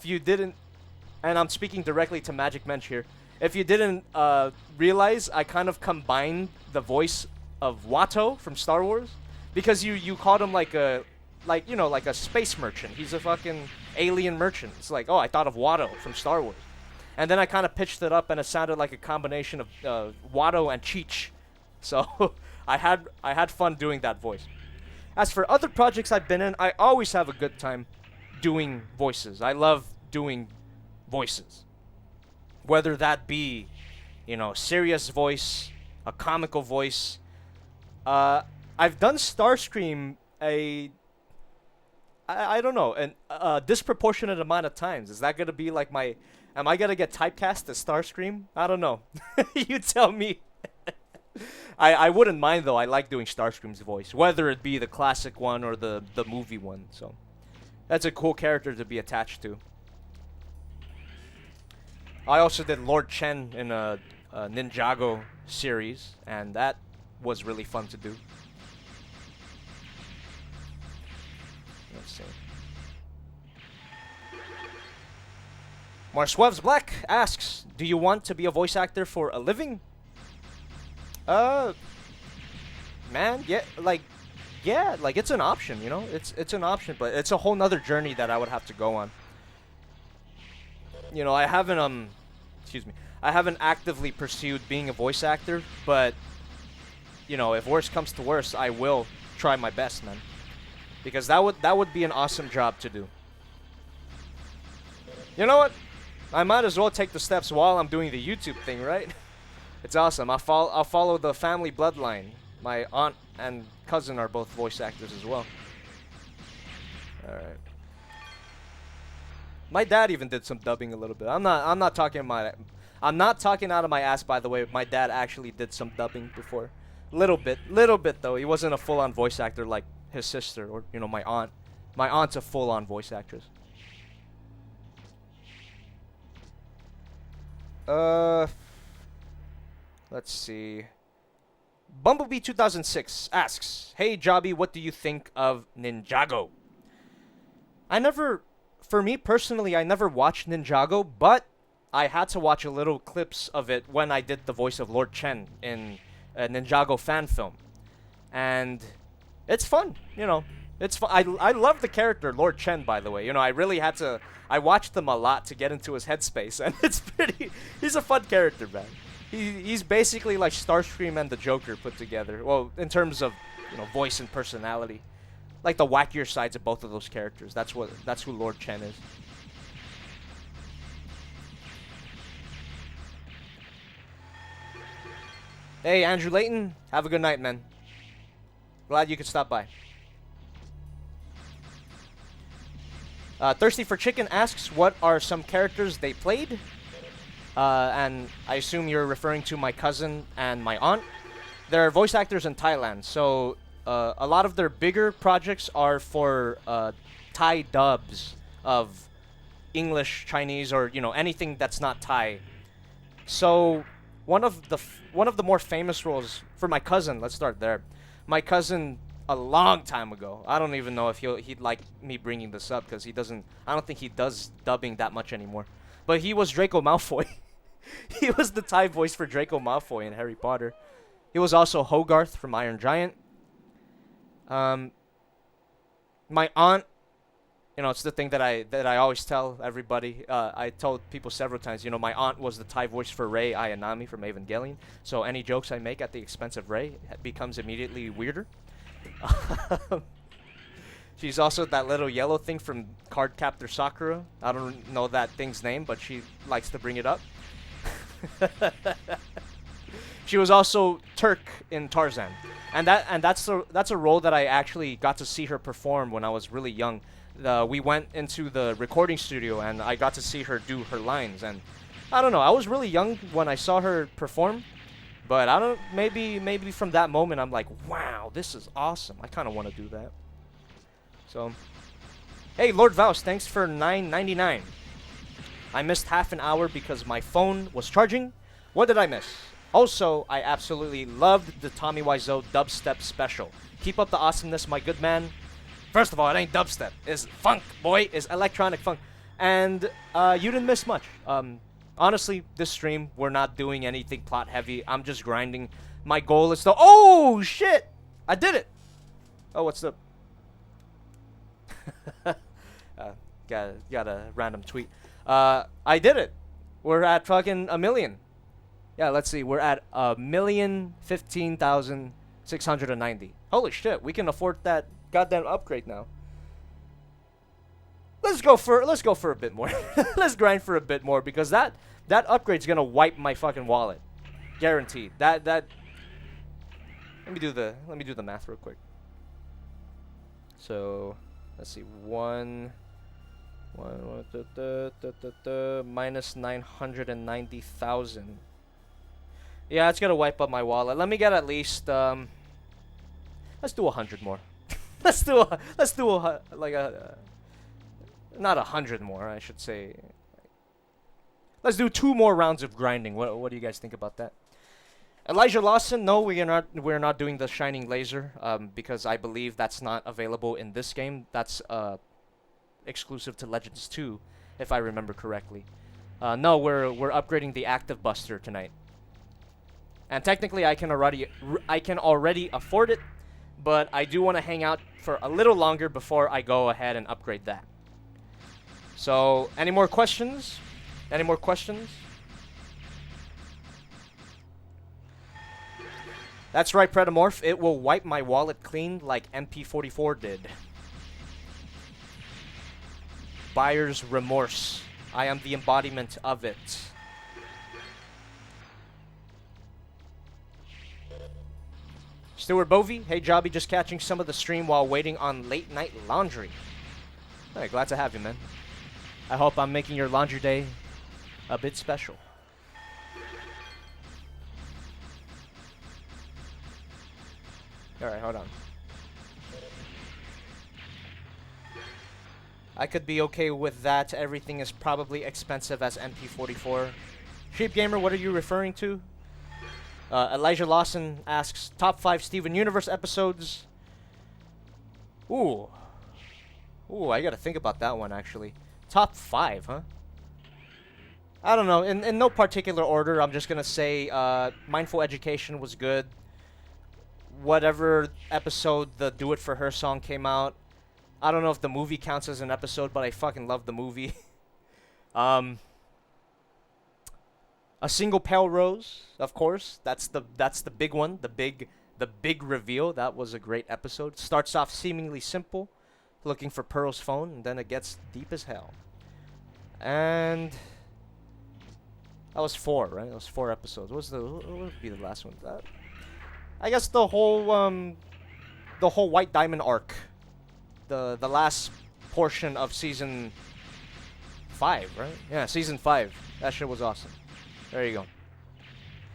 you didn't, and I'm speaking directly to Magic Mensch here, if you didn't realize, I kind of combined the voice of Watto from Star Wars, because you called him like a space merchant. He's a fucking alien merchant. It's like, oh, I thought of Watto from Star Wars. And then I kind of pitched it up, and it sounded like a combination of Watto and Cheech. So I had fun doing that voice. As for other projects I've been in, I always have a good time doing voices. I love doing voices. Whether that be, you know, serious voice, a comical voice. I've done Starscream I don't know, and disproportionate amount of times. Is that gonna be like my? Am I gonna get typecast as Starscream? I don't know. You tell me. I wouldn't mind though. I like doing Starscream's voice, whether it be the classic one or the movie one. So that's a cool character to be attached to. I also did Lord Chen in a Ninjago series, and that was really fun to do. Let's see. Marswevs Black asks, do you want to be a voice actor for a living? Man, yeah, like it's an option, you know? It's an option, but it's a whole nother journey that I would have to go on. You know, I haven't, I haven't actively pursued being a voice actor, but, you know, if worse comes to worse, I will try my best, man. Because that would be an awesome job to do. You know what? I might as well take the steps while I'm doing the YouTube thing, right? It's awesome. I'll follow the family bloodline. My aunt and cousin are both voice actors as well. All right. My dad even did some dubbing a little bit. I'm not talking out of my ass, by the way. My dad actually did some dubbing before. Little bit though. He wasn't a full-on voice actor like his sister or, you know, my aunt. My aunt's a full-on voice actress. Let's see. Bumblebee 2006 asks, "Hey Jobby, what do you think of Ninjago?" For me personally, I never watched Ninjago, but I had to watch a little clips of it when I did the voice of Lord Chen in a Ninjago fan film. And it's fun, you know. It's fun. I love the character Lord Chen, by the way. You know, I watched them a lot to get into his headspace, and he's a fun character, man. He's basically like Starscream and the Joker put together. Well, in terms of, you know, voice and personality. Like the wackier sides of both of those characters. That's who Lord Chen is. Hey, Andrew Layton. Have a good night, man. Glad you could stop by. Thirsty for Chicken asks, what are some characters they played? And I assume you're referring to my cousin and my aunt. They're voice actors in Thailand, so a lot of their bigger projects are for Thai dubs of English, Chinese, or, you know, anything that's not Thai. So one of the more famous roles for my cousin. Let's start there. My cousin, a long time ago. I don't even know if he'd like me bringing this up because he doesn't. I don't think he does dubbing that much anymore. But he was Draco Malfoy. He was the Thai voice for Draco Malfoy in Harry Potter. He was also Hogarth from Iron Giant. My aunt, you know, it's the thing that I always tell everybody. I told people several times, you know, my aunt was the Thai voice for Rei Ayanami from Evangelion. So any jokes I make at the expense of Rei becomes immediately weirder. She's also that little yellow thing from Cardcaptor Sakura. I don't know that thing's name, but she likes to bring it up. She was also Turk in Tarzan, and that's a role that I actually got to see her perform when I was really young. We went into the recording studio, and I got to see her do her lines. And I don't know, I was really young when I saw her perform, but I don't. Maybe from that moment, I'm like, wow, this is awesome. I kind of want to do that. So, hey, Lord Vaus, thanks for $9.99. I missed half an hour because my phone was charging. What did I miss? Also, I absolutely loved the Tommy Wiseau dubstep special. Keep up the awesomeness, my good man. First of all, it ain't dubstep. It's funk, boy. It's electronic funk. And you didn't miss much. Honestly, this stream, we're not doing anything plot heavy. I'm just grinding. My goal is to... Oh, shit! I did it! Oh, what's up? Got a random tweet. I did it. We're at fucking 1 million. Yeah, let's see. We're at 1,015,690. Holy shit, we can afford that goddamn upgrade now. Let's go for a bit more. Let's grind for a bit more because that upgrade's gonna wipe my fucking wallet, guaranteed. Let me do the math real quick. So Let's see, minus 990,000. Yeah, it's gonna wipe up my wallet. Let me get at least let's do 100 more. let's do like a not 100 more, I should say. Let's do 2 more rounds of grinding. What do you guys think about that? Elijah Lawson, no, we're not doing the shining laser because I believe that's not available in this game. That's exclusive to Legends 2, if I remember correctly. No, we're upgrading the active buster tonight. And technically I can already afford it, but I do want to hang out for a little longer before I go ahead and upgrade that. So, any more questions? Any more questions? That's right, Predomorph. It will wipe my wallet clean like MP44 did. Buyer's remorse. I am the embodiment of it. Stuart Bovey. Hey, Jobby, just catching some of the stream while waiting on late night laundry. Hey, glad to have you, man. I hope I'm making your laundry day a bit special. Alright, hold on. I could be okay with that. Everything is probably expensive as MP44. Sheep Gamer, what are you referring to? Elijah Lawson asks, top 5 Steven Universe episodes. Ooh, I gotta think about that one, actually. Top 5, huh? I don't know. In no particular order, I'm just gonna say Mindful Education was good. Whatever episode the Do It For Her song came out. I don't know if the movie counts as an episode, but I fucking love the movie. A Single Pale Rose, of course. That's the big one. The big reveal. That was a great episode. Starts off seemingly simple, looking for Pearl's phone, and then it gets deep as hell. And that was 4, right? That was 4 episodes. What would be the last one? I guess the whole White Diamond arc, the last portion of season 5, right? Yeah, season 5. That shit was awesome. There you go.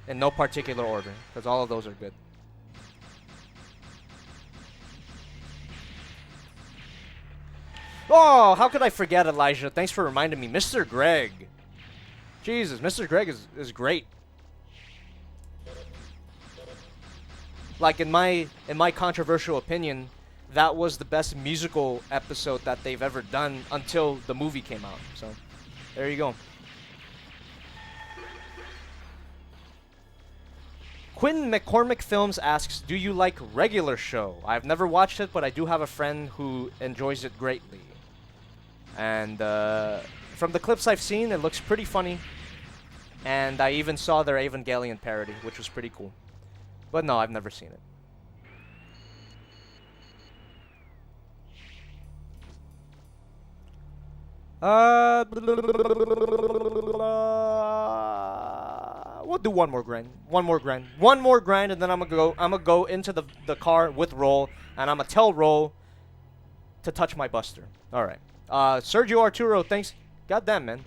In no particular order, because all of those are good. Oh, how could I forget, Elijah? Thanks for reminding me. Mr. Greg. Jesus, Mr. Greg is great. Like, in my controversial opinion, that was the best musical episode that they've ever done until the movie came out. So, there you go. Quinn McCormick Films asks, do you like Regular Show? I've never watched it, but I do have a friend who enjoys it greatly. And from the clips I've seen, it looks pretty funny. And I even saw their Evangelion parody, which was pretty cool. But no, I've never seen it. We'll do one more grind. One more grind, and then I'm gonna go into the car with Roll, and I'm gonna tell Roll to touch my buster. All right. Sergio Arturo, thanks. Goddamn, man.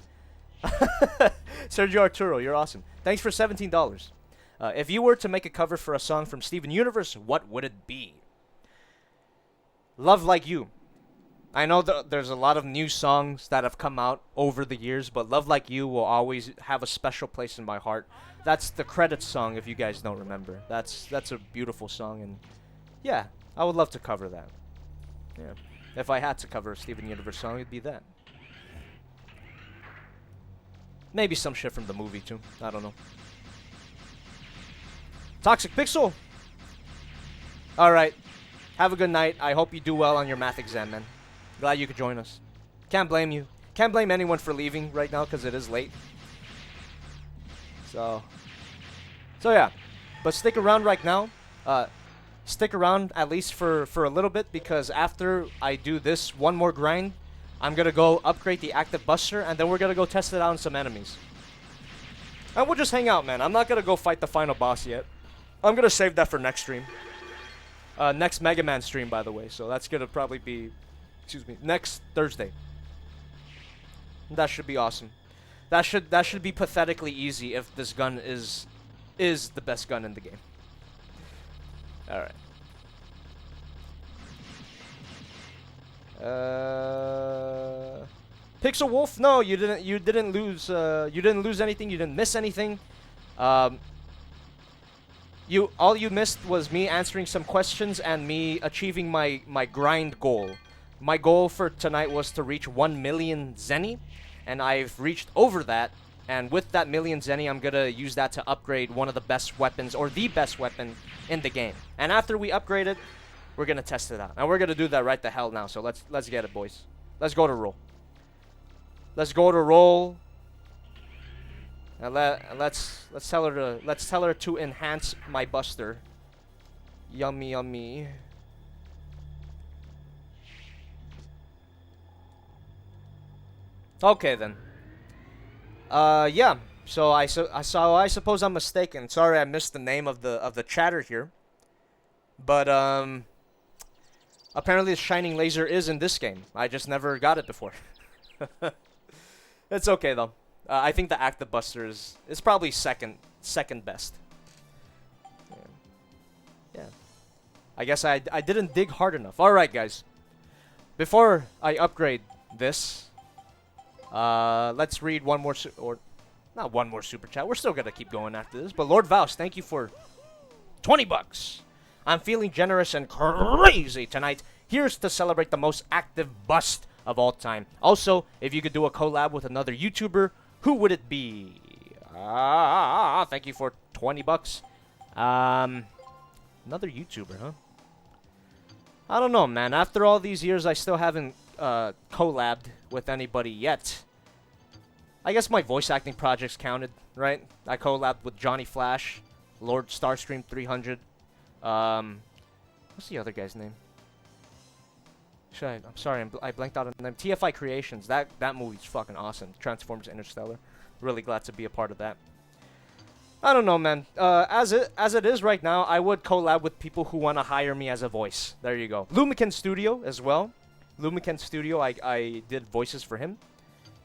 Sergio Arturo, you're awesome. Thanks for $17. If you were to make a cover for a song from Steven Universe, what would it be? Love Like You. I know that there's a lot of new songs that have come out over the years, but Love Like You will always have a special place in my heart. That's the credits song, if you guys don't remember. That's a beautiful song, and yeah, I would love to cover that. Yeah. If I had to cover a Steven Universe song, it'd be that. Maybe some shit from the movie, too. I don't know. Toxic Pixel! Alright. Have a good night. I hope you do well on your math exam, man. Glad you could join us. Can't blame you. Can't blame anyone for leaving right now, because it is late. So yeah. But stick around right now. Stick around at least for a little bit, because after I do this one more grind, I'm going to go upgrade the active buster, and then we're going to go test it out on some enemies. And we'll just hang out, man. I'm not going to go fight the final boss yet. I'm going to save that for next stream. Next Mega Man stream, by the way. So that's going to probably be excuse me, next Thursday. That should be awesome. That should be pathetically easy if this gun is the best gun in the game. All right. Pixel Wolf, no, you didn't lose anything, you didn't miss anything. All you missed was me answering some questions and me achieving my grind goal. My goal for tonight was to reach 1 million zenny, and I've reached over that. And with that million zenny, I'm gonna use that to upgrade one of the best weapons, or the best weapon in the game. And after we upgrade it, we're gonna test it out. And we're gonna do that right the hell now. So let's get it, boys. Let's go to roll. Let's go to roll. And let's tell her to enhance my buster. Yummy, yummy. Okay then. Yeah. So I suppose I'm mistaken. Sorry, I missed the name of the chatter here. But apparently the shining laser is in this game. I just never got it before. It's okay though. I think the active buster is probably second best. Yeah. I guess I didn't dig hard enough. All right, guys. Before I upgrade this, let's read one more not one more super chat. We're still gonna keep going after this. But Lord Vaus, thank you for 20 bucks. I'm feeling generous and crazy tonight. Here's to celebrate the most active bust of all time. Also, if you could do a collab with another YouTuber, who would it be? Thank you for 20 bucks. Another YouTuber, huh? I don't know, man. After all these years, I still haven't collabed with anybody yet. I guess my voice acting projects counted, right? I collabed with Johnny Flash, Lord Starstream 300. What's the other guy's name? I'm sorry, I blanked out on the name. TFI Creations. That movie's fucking awesome. Transformers Interstellar. Really glad to be a part of that. I don't know, man. As it is right now, I would collab with people who want to hire me as a voice. There you go. Lumican Studio as well. Lumican Studio, I did voices for him.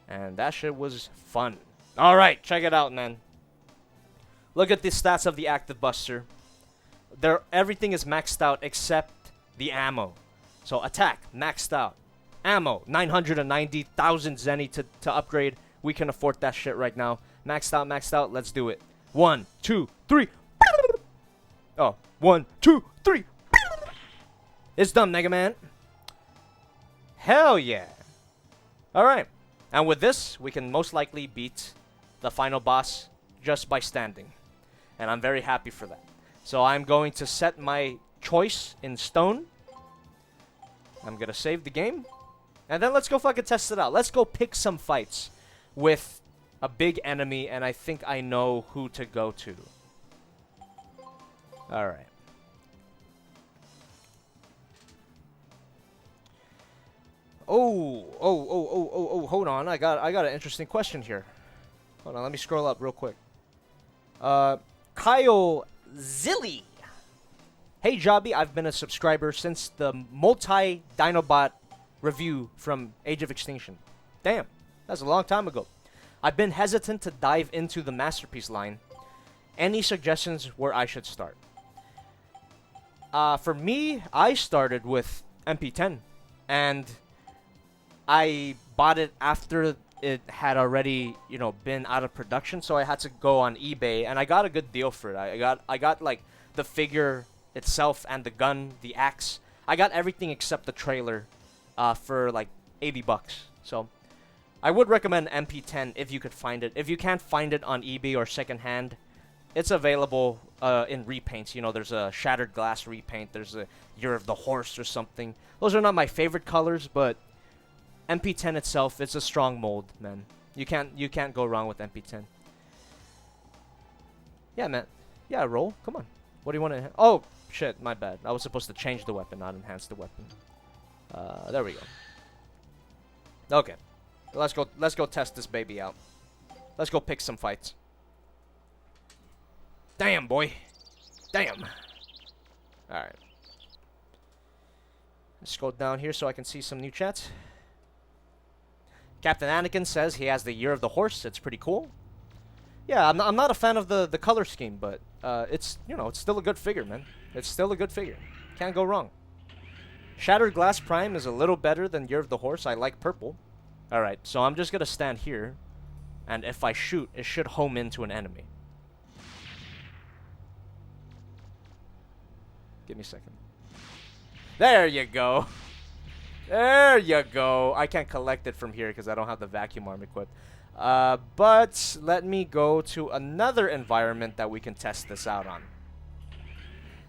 And that shit was fun. Alright, check it out, man. Look at the stats of the Active Buster. Everything is maxed out except the ammo. So attack, maxed out. Ammo, 990,000 zenny to upgrade. We can afford that shit right now. Maxed out, let's do it. 1, 2, 3. Oh, 1, 2, 3. It's done, Mega Man. Hell yeah. Alright. And with this, we can most likely beat the final boss just by standing. And I'm very happy for that. So I'm going to set my choice in stone. I'm gonna save the game. And then let's go fucking test it out. Let's go pick some fights with a big enemy, and I think I know who to go to. Alright. Oh, hold on. I got an interesting question here. Hold on, let me scroll up real quick. Kyle Zilly. Hey Jobby, I've been a subscriber since the multi-Dinobot review from Age of Extinction. Damn, that's a long time ago. I've been hesitant to dive into the Masterpiece line. Any suggestions where I should start? For me, I started with MP10, and I bought it after it had already, been out of production, so I had to go on eBay, and I got a good deal for it. I got like the figure itself and the gun, the axe. I got everything except the trailer for like 80 bucks. So I would recommend MP10 if you could find it. If you can't find it on eBay or secondhand, it's available in repaints. There's a Shattered Glass repaint. There's a Year of the Horse or something. Those are not my favorite colors, but MP10 itself, it's a strong mold, man. You can't go wrong with MP10. Yeah, man. Yeah, roll. Come on. What do you want to... Oh, shit. My bad. I was supposed to change the weapon, not enhance the weapon. There we go. Okay. Let's go test this baby out. Let's go pick some fights. Damn, boy. Damn. Alright. Let's go down here so I can see some new chats. Captain Anakin says he has the Year of the Horse. It's pretty cool. Yeah, I'm not a fan of the color scheme, but it's, you know, it's still a good figure, man. It's still a good figure. Can't go wrong. Shattered Glass Prime is a little better than Year of the Horse. I like purple. Alright, so I'm just going to stand here. And if I shoot, it should home into an enemy. Give me a second. There you go. There you go. I can't collect it from here because I don't have the vacuum arm equipped. But let me go to another environment that we can test this out on.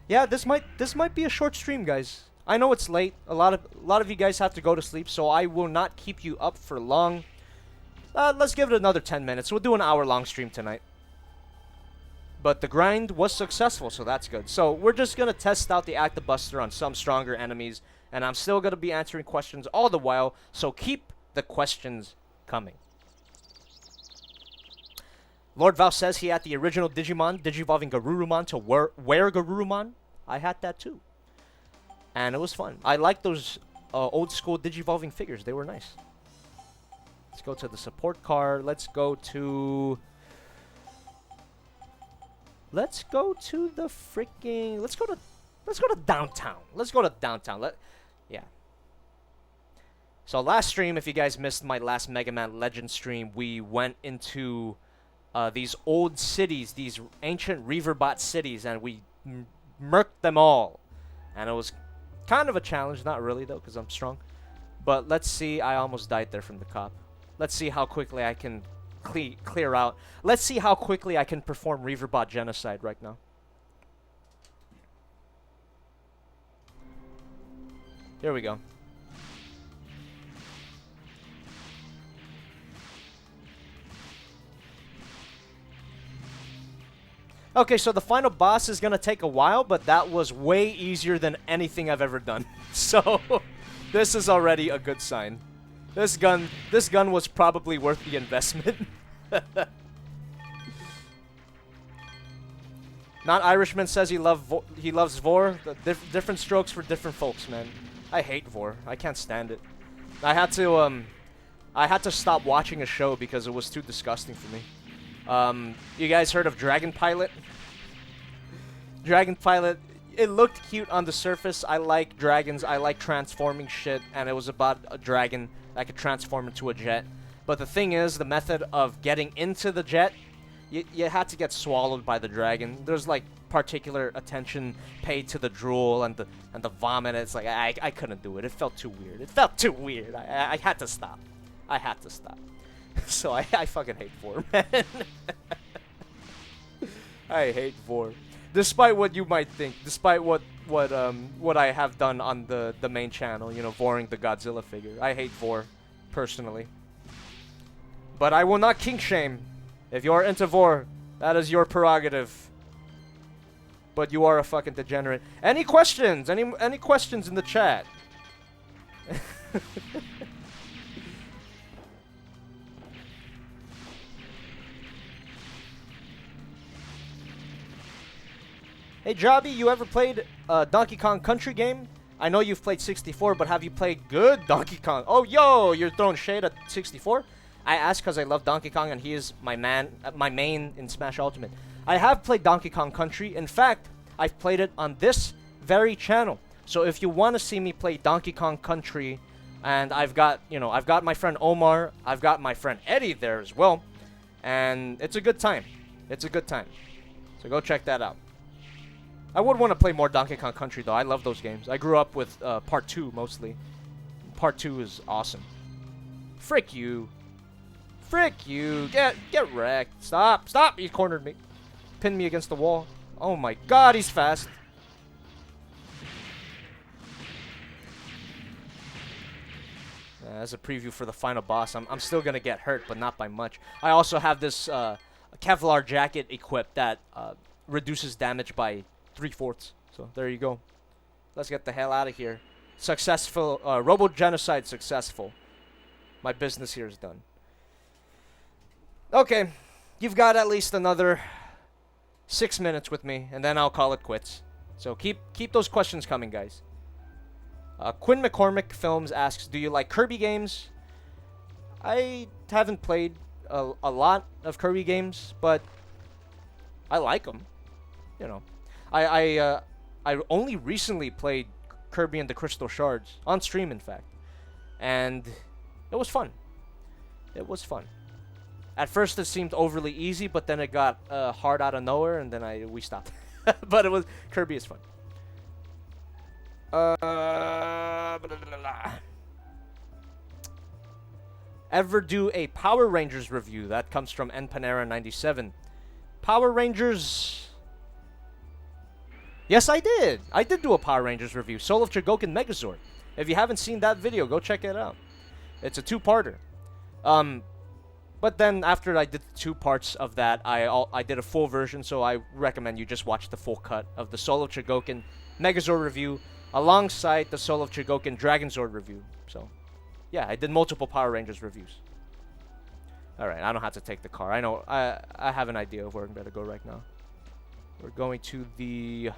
Yeah, this might be a short stream, guys. I know it's late. A lot of you guys have to go to sleep, so I will not keep you up for long. Let's give it another 10 minutes. We'll do an hour-long stream tonight. But the grind was successful, so that's good. So we're just going to test out the Active Buster on some stronger enemies, and I'm still going to be answering questions all the while, so keep the questions coming. Lord Val says he had the original Digimon, Digivolving Garurumon to wear Garurumon. I had that too. And it was fun. I like those old school Digivolving figures. They were nice. Let's go to the support card. Let's go to the freaking. Let's go to downtown. Let's go to downtown. Yeah. So last stream, if you guys missed my last Mega Man Legends stream, we went into these old cities, these ancient Reaverbot cities, and we murked them all. And it was kind of a challenge. Not really though, because I'm strong. But let's see. I almost died there from the cop. Let's see how quickly I can clear out. Let's see how quickly I can perform Reaverbot genocide right now. Here we go. Okay, so the final boss is gonna take a while, but that was way easier than anything I've ever done. So this is already a good sign. This gun was probably worth the investment. Not Irishman says he loves Vor. Different strokes for different folks, man. I hate Vor. I can't stand it. I had to stop watching a show because it was too disgusting for me. You guys heard of Dragon Pilot? Dragon Pilot, it looked cute on the surface. I like dragons. I like transforming shit, and it was about a dragon that could transform into a jet. But the thing is, the method of getting into the jet, you had to get swallowed by the dragon. There's like particular attention paid to the drool and the vomit. It's like I couldn't do it. It felt too weird. It felt too weird. I had to stop. I had to stop. So I fucking hate Vor, man. I hate Vor. Despite what you might think, despite what I have done on the main channel, you know, voring the Godzilla figure. I hate Vor, personally. But I will not kink shame. If you're into Vor, that is your prerogative. But you are a fucking degenerate. Any questions? Any questions in the chat? Hey Jobby, you ever played a Donkey Kong Country game? I know you've played 64, but have you played good Donkey Kong? Oh, yo, you're throwing shade at 64? I asked because I love Donkey Kong and he is my main in Smash Ultimate. I have played Donkey Kong Country. In fact, I've played it on this very channel. So if you want to see me play Donkey Kong Country, and I've got my friend Omar, I've got my friend Eddie there as well, and it's a good time. It's a good time. So go check that out. I would want to play more Donkey Kong Country, though. I love those games. I grew up with Part 2, mostly. Part 2 is awesome. Frick you. Frick you. Get wrecked. Stop. Stop. He cornered me. Pinned me against the wall. Oh, my God. He's fast. As a preview for the final boss, I'm still going to get hurt, but not by much. I also have this Kevlar jacket equipped that reduces damage by 3/4. So there you go. Let's get the hell out of here. Successful. Robo genocide successful. My business here is done. Okay. You've got at least another 6 minutes with me, and then I'll call it quits. So keep those questions coming, guys. Quinn McCormick Films asks, do you like Kirby games? I haven't played a lot of Kirby games, but I like them. You know, I only recently played Kirby and the Crystal Shards on stream, in fact, and it was fun. It was fun. At first, it seemed overly easy, but then it got hard out of nowhere, and then we stopped. But Kirby is fun. Blah, blah, blah, blah. Ever do a Power Rangers review? That comes from npanera97. Power Rangers. Yes, I did. I did do a Power Rangers review. Soul of Chogokin Megazord. If you haven't seen that video, go check it out. It's a two-parter. But then after I did 2 parts of that, I did a full version, so I recommend you just watch the full cut of the Soul of Chogokin Megazord review alongside the Soul of Chogokin Dragonzord review. So, yeah, I did multiple Power Rangers reviews. Alright, I don't have to take the car. I know, I have an idea of where I'm going to go right now. We're going to the...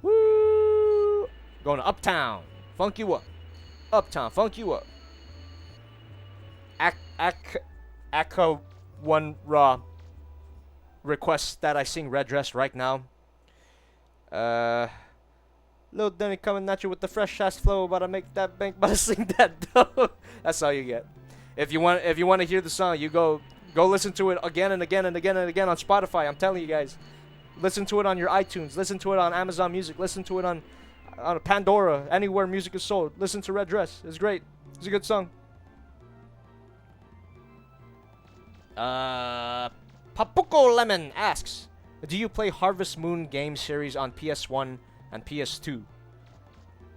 Woo! Going to Uptown. Funk you up. Uptown, funk you up. Aka One Raw requests that I sing Red Dress right now. Lil Denny coming at you with the fresh ass flow, about to make that bank, about to sing that dough. That's all you get. If you want to hear the song, you go listen to it again and again and again and again on Spotify. I'm telling you guys, listen to it on your iTunes, listen to it on Amazon Music, listen to it on Pandora, anywhere music is sold. Listen to Red Dress. It's great. It's a good song. Papuko Lemon asks, do you play Harvest Moon game series on PS1 and PS2?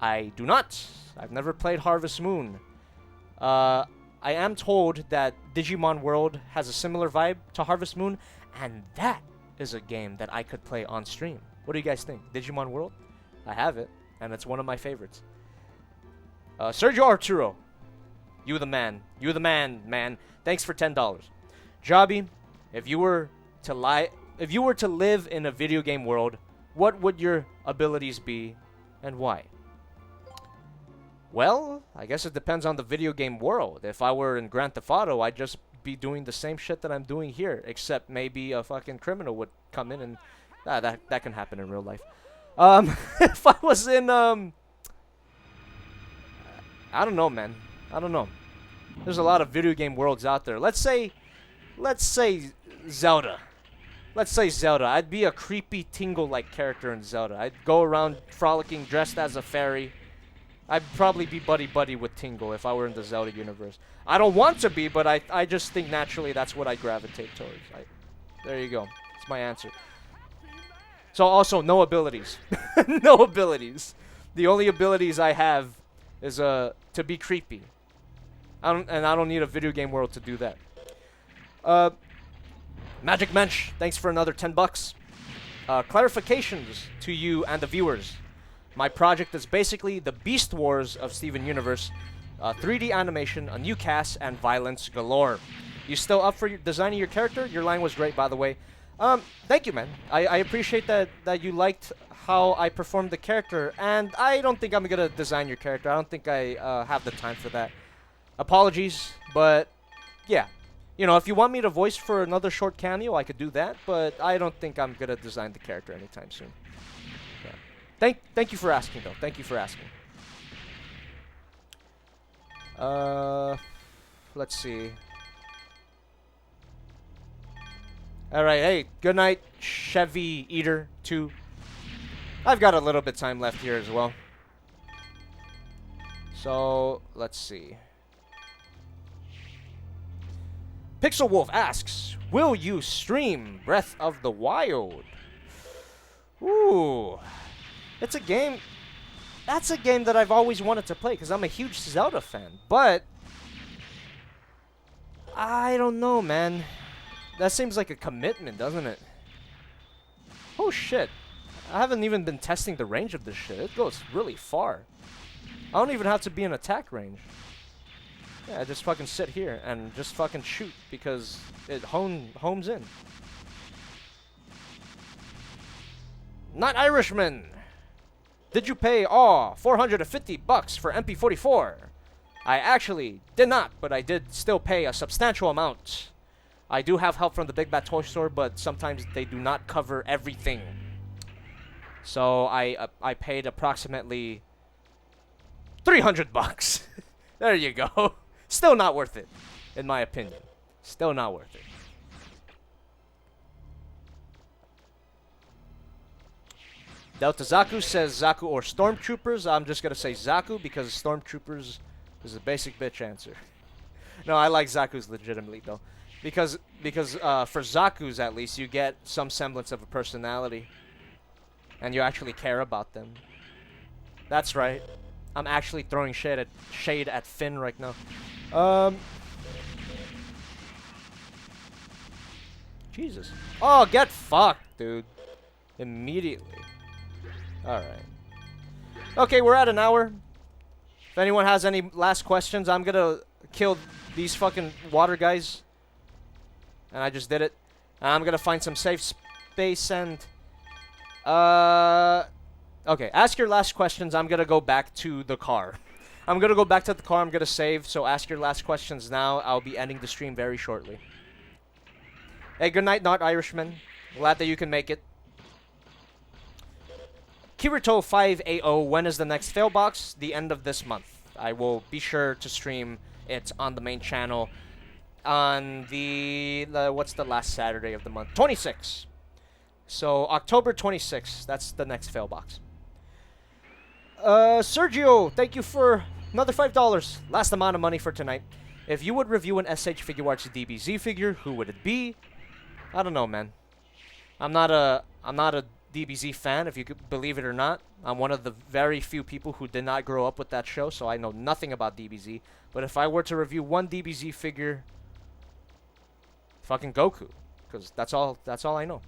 I do not. I've never played Harvest Moon. I am told that Digimon World has a similar vibe to Harvest Moon, and that is a game that I could play on stream. What do you guys think? Digimon World? I have it, and it's one of my favorites. Sergio Arturo, you the man. You the man, man. Thanks for $10. Jobby, if you were to live in a video game world, what would your abilities be, and why? Well, I guess it depends on the video game world. If I were in Grand Theft Auto, I'd just be doing the same shit that I'm doing here, except maybe a fucking criminal would come in and that can happen in real life. If I was in I don't know, man. I don't know. There's a lot of video game worlds out there. Let's say Zelda. Let's say Zelda. I'd be a creepy Tingle-like character in Zelda. I'd go around frolicking dressed as a fairy. I'd probably be buddy-buddy with Tingle if I were in the Zelda universe. I don't want to be, but I just think naturally that's what I gravitate towards. There you go. That's my answer. So also, no abilities. No abilities. The only abilities I have is to be creepy. I don't need a video game world to do that. Magic Mensch, thanks for another $10. Clarifications to you and the viewers. My project is basically the Beast Wars of Steven Universe, 3D animation, a new cast, and violence galore. You still up for designing your character? Your line was great, by the way. Thank you, man. I appreciate that you liked how I performed the character, and I don't think I'm gonna design your character. I don't think I have the time for that. Apologies, but yeah. You know, if you want me to voice for another short cameo, I could do that, but I don't think I'm gonna design the character anytime soon. Yeah. Thank you for asking, though. Thank you for asking. Let's see. Alright, hey, good night, Chevy Eater 2. I've got a little bit of time left here as well. So, let's see. Pixel Wolf asks, will you stream Breath of the Wild? Ooh. It's a game... That's a game that I've always wanted to play because I'm a huge Zelda fan. But... I don't know, man. That seems like a commitment, doesn't it? Oh, shit. I haven't even been testing the range of this shit. It goes really far. I don't even have to be in attack range. Yeah, I just fucking sit here and just fucking shoot because it homes in. Not Irishman! Did you pay 450 bucks for MP44? I actually did not, but I did still pay a substantial amount. I do have help from the Big Bad Toy Store, but sometimes they do not cover everything. So I paid approximately 300 bucks. There you go. Still not worth it, in my opinion. Still not worth it. Delta Zaku says Zaku or Stormtroopers. I'm just gonna say Zaku because Stormtroopers is a basic bitch answer. No, I like Zaku's legitimately though, because for Zaku's at least you get some semblance of a personality, and you actually care about them. That's right. I'm actually throwing shade at Finn right now. Jesus. Oh, get fucked, dude. Immediately. Alright. Okay, we're at an hour. If anyone has any last questions, I'm gonna kill these fucking water guys. And I just did it. And I'm gonna find some safe space and... Okay, ask your last questions. I'm gonna go back to the car. I'm gonna go back to the car. I'm gonna save. So ask your last questions now. I'll be ending the stream very shortly. Hey, good night, Not Irishman. Glad that you can make it. Kirito5AO, when is the next fail box? The end of this month. I will be sure to stream it on the main channel on the what's the last Saturday of the month? 26. So October 26. That's the next fail box. Sergio, thank you for another $5. Last amount of money for tonight. If you would review an SH Figure Arts DBZ figure, who would it be? I don't know, man. I'm not a DBZ fan, if you could believe it or not. I'm one of the very few people who did not grow up with that show, so I know nothing about DBZ. But if I were to review one DBZ figure, fucking Goku, because that's all I know.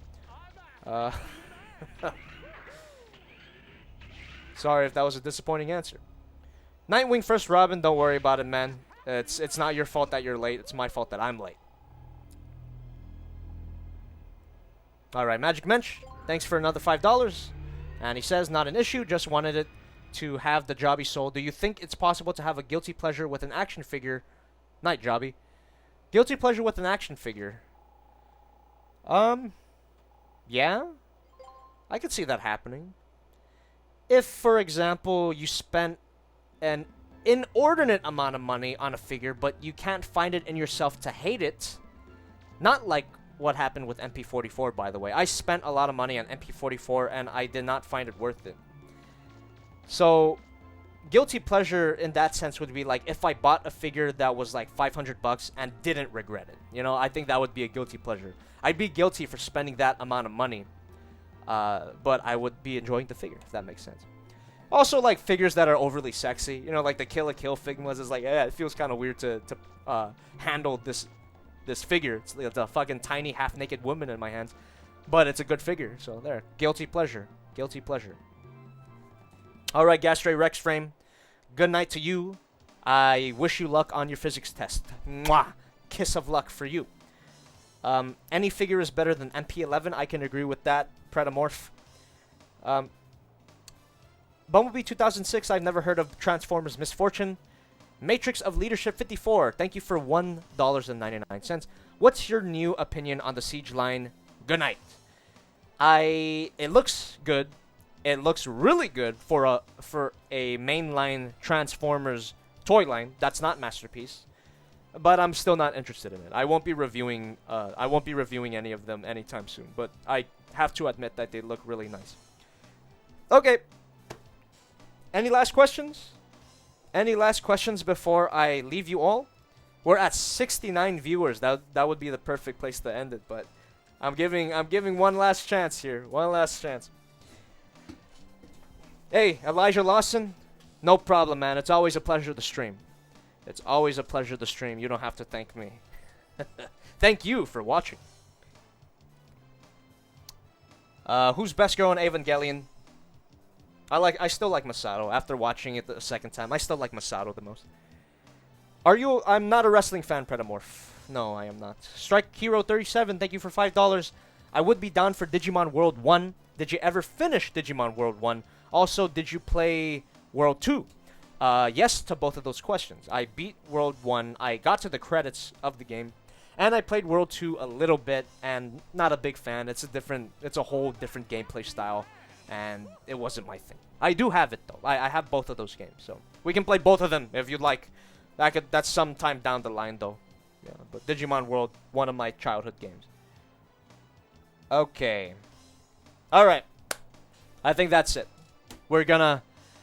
Sorry if that was a disappointing answer. Nightwing first Robin, don't worry about it, man. It's not your fault that you're late. It's my fault that I'm late. Alright, Magic Mensch, thanks for another $5. And he says, not an issue, just wanted it to have the Jobby soul. Do you think it's possible to have a guilty pleasure with an action figure? Night, Jobby. Guilty pleasure with an action figure. Yeah? I could see that happening. If, for example, you spent an inordinate amount of money on a figure, but you can't find it in yourself to hate it, not like what happened with MP44, by the way. I spent a lot of money on MP44 and I did not find it worth it. So, guilty pleasure in that sense would be like if I bought a figure that was like 500 bucks and didn't regret it. You know, I think that would be a guilty pleasure. I'd be guilty for spending that amount of money, but I would be enjoying the figure, if that makes sense. Also, like figures that are overly sexy, you know, like the Kill la Kill Figmas is like, yeah, it feels kind of weird to handle this figure. It's a fucking tiny half-naked woman in my hands, but it's a good figure. So there, guilty pleasure, guilty pleasure. All right, Gastray Rex Frame, good night to you. I wish you luck on your physics test. Mwah! Kiss of luck for you. Any figure is better than MP11. I can agree with that. Predomorph. Bumblebee 2006. I've never heard of Transformers Misfortune. Matrix of Leadership 54. Thank you for $1.99. What's your new opinion on the Siege line? Good night. It looks good. It looks really good for a mainline Transformers toy line. That's not Masterpiece. But I'm still not interested in it. I won't be reviewing any of them anytime soon, but I have to admit that they look really nice. Okay. Any last questions? Any last questions before I leave you all? We're at 69 viewers. That would be the perfect place to end it, but I'm giving one last chance here. One last chance. Hey, Elijah Lawson, no problem, man. It's always a pleasure to stream. It's always a pleasure to stream. You don't have to thank me. Thank you for watching. Who's best girl in Evangelion? I still like Masato. After watching it the second time, I still like Masato the most. I'm not a wrestling fan, Predomorph. No, I am not. Strike Hero 37, thank you for $5. I would be down for Digimon World 1. Did you ever finish Digimon World 1? Also, did you play World 2? Yes to both of those questions. I beat World 1. I got to the credits of the game. And I played World 2 a little bit, and not a big fan. It's a whole different gameplay style, and it wasn't my thing. I do have it, though. I have both of those games, so we can play both of them if you'd like. That's sometime down the line, though. Yeah, but Digimon World, one of my childhood games. Okay. Alright. I think that's it. We're gonna...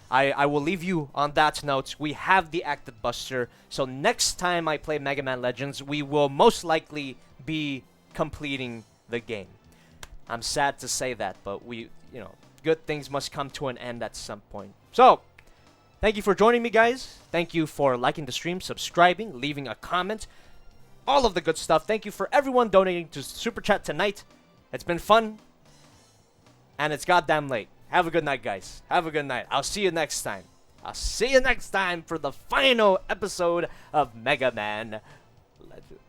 I will leave you on that note. We have the Active Buster, so next time I play Mega Man Legends, we will most likely be completing the game. I'm sad to say that, but good things must come to an end at some point. So, thank you for joining me, guys. Thank you for liking the stream, subscribing, leaving a comment, all of the good stuff. Thank you for everyone donating to Super Chat tonight. It's been fun, and it's goddamn late. Have a good night, guys. Have a good night. I'll see you next time. I'll see you next time for the final episode of Mega Man Legends.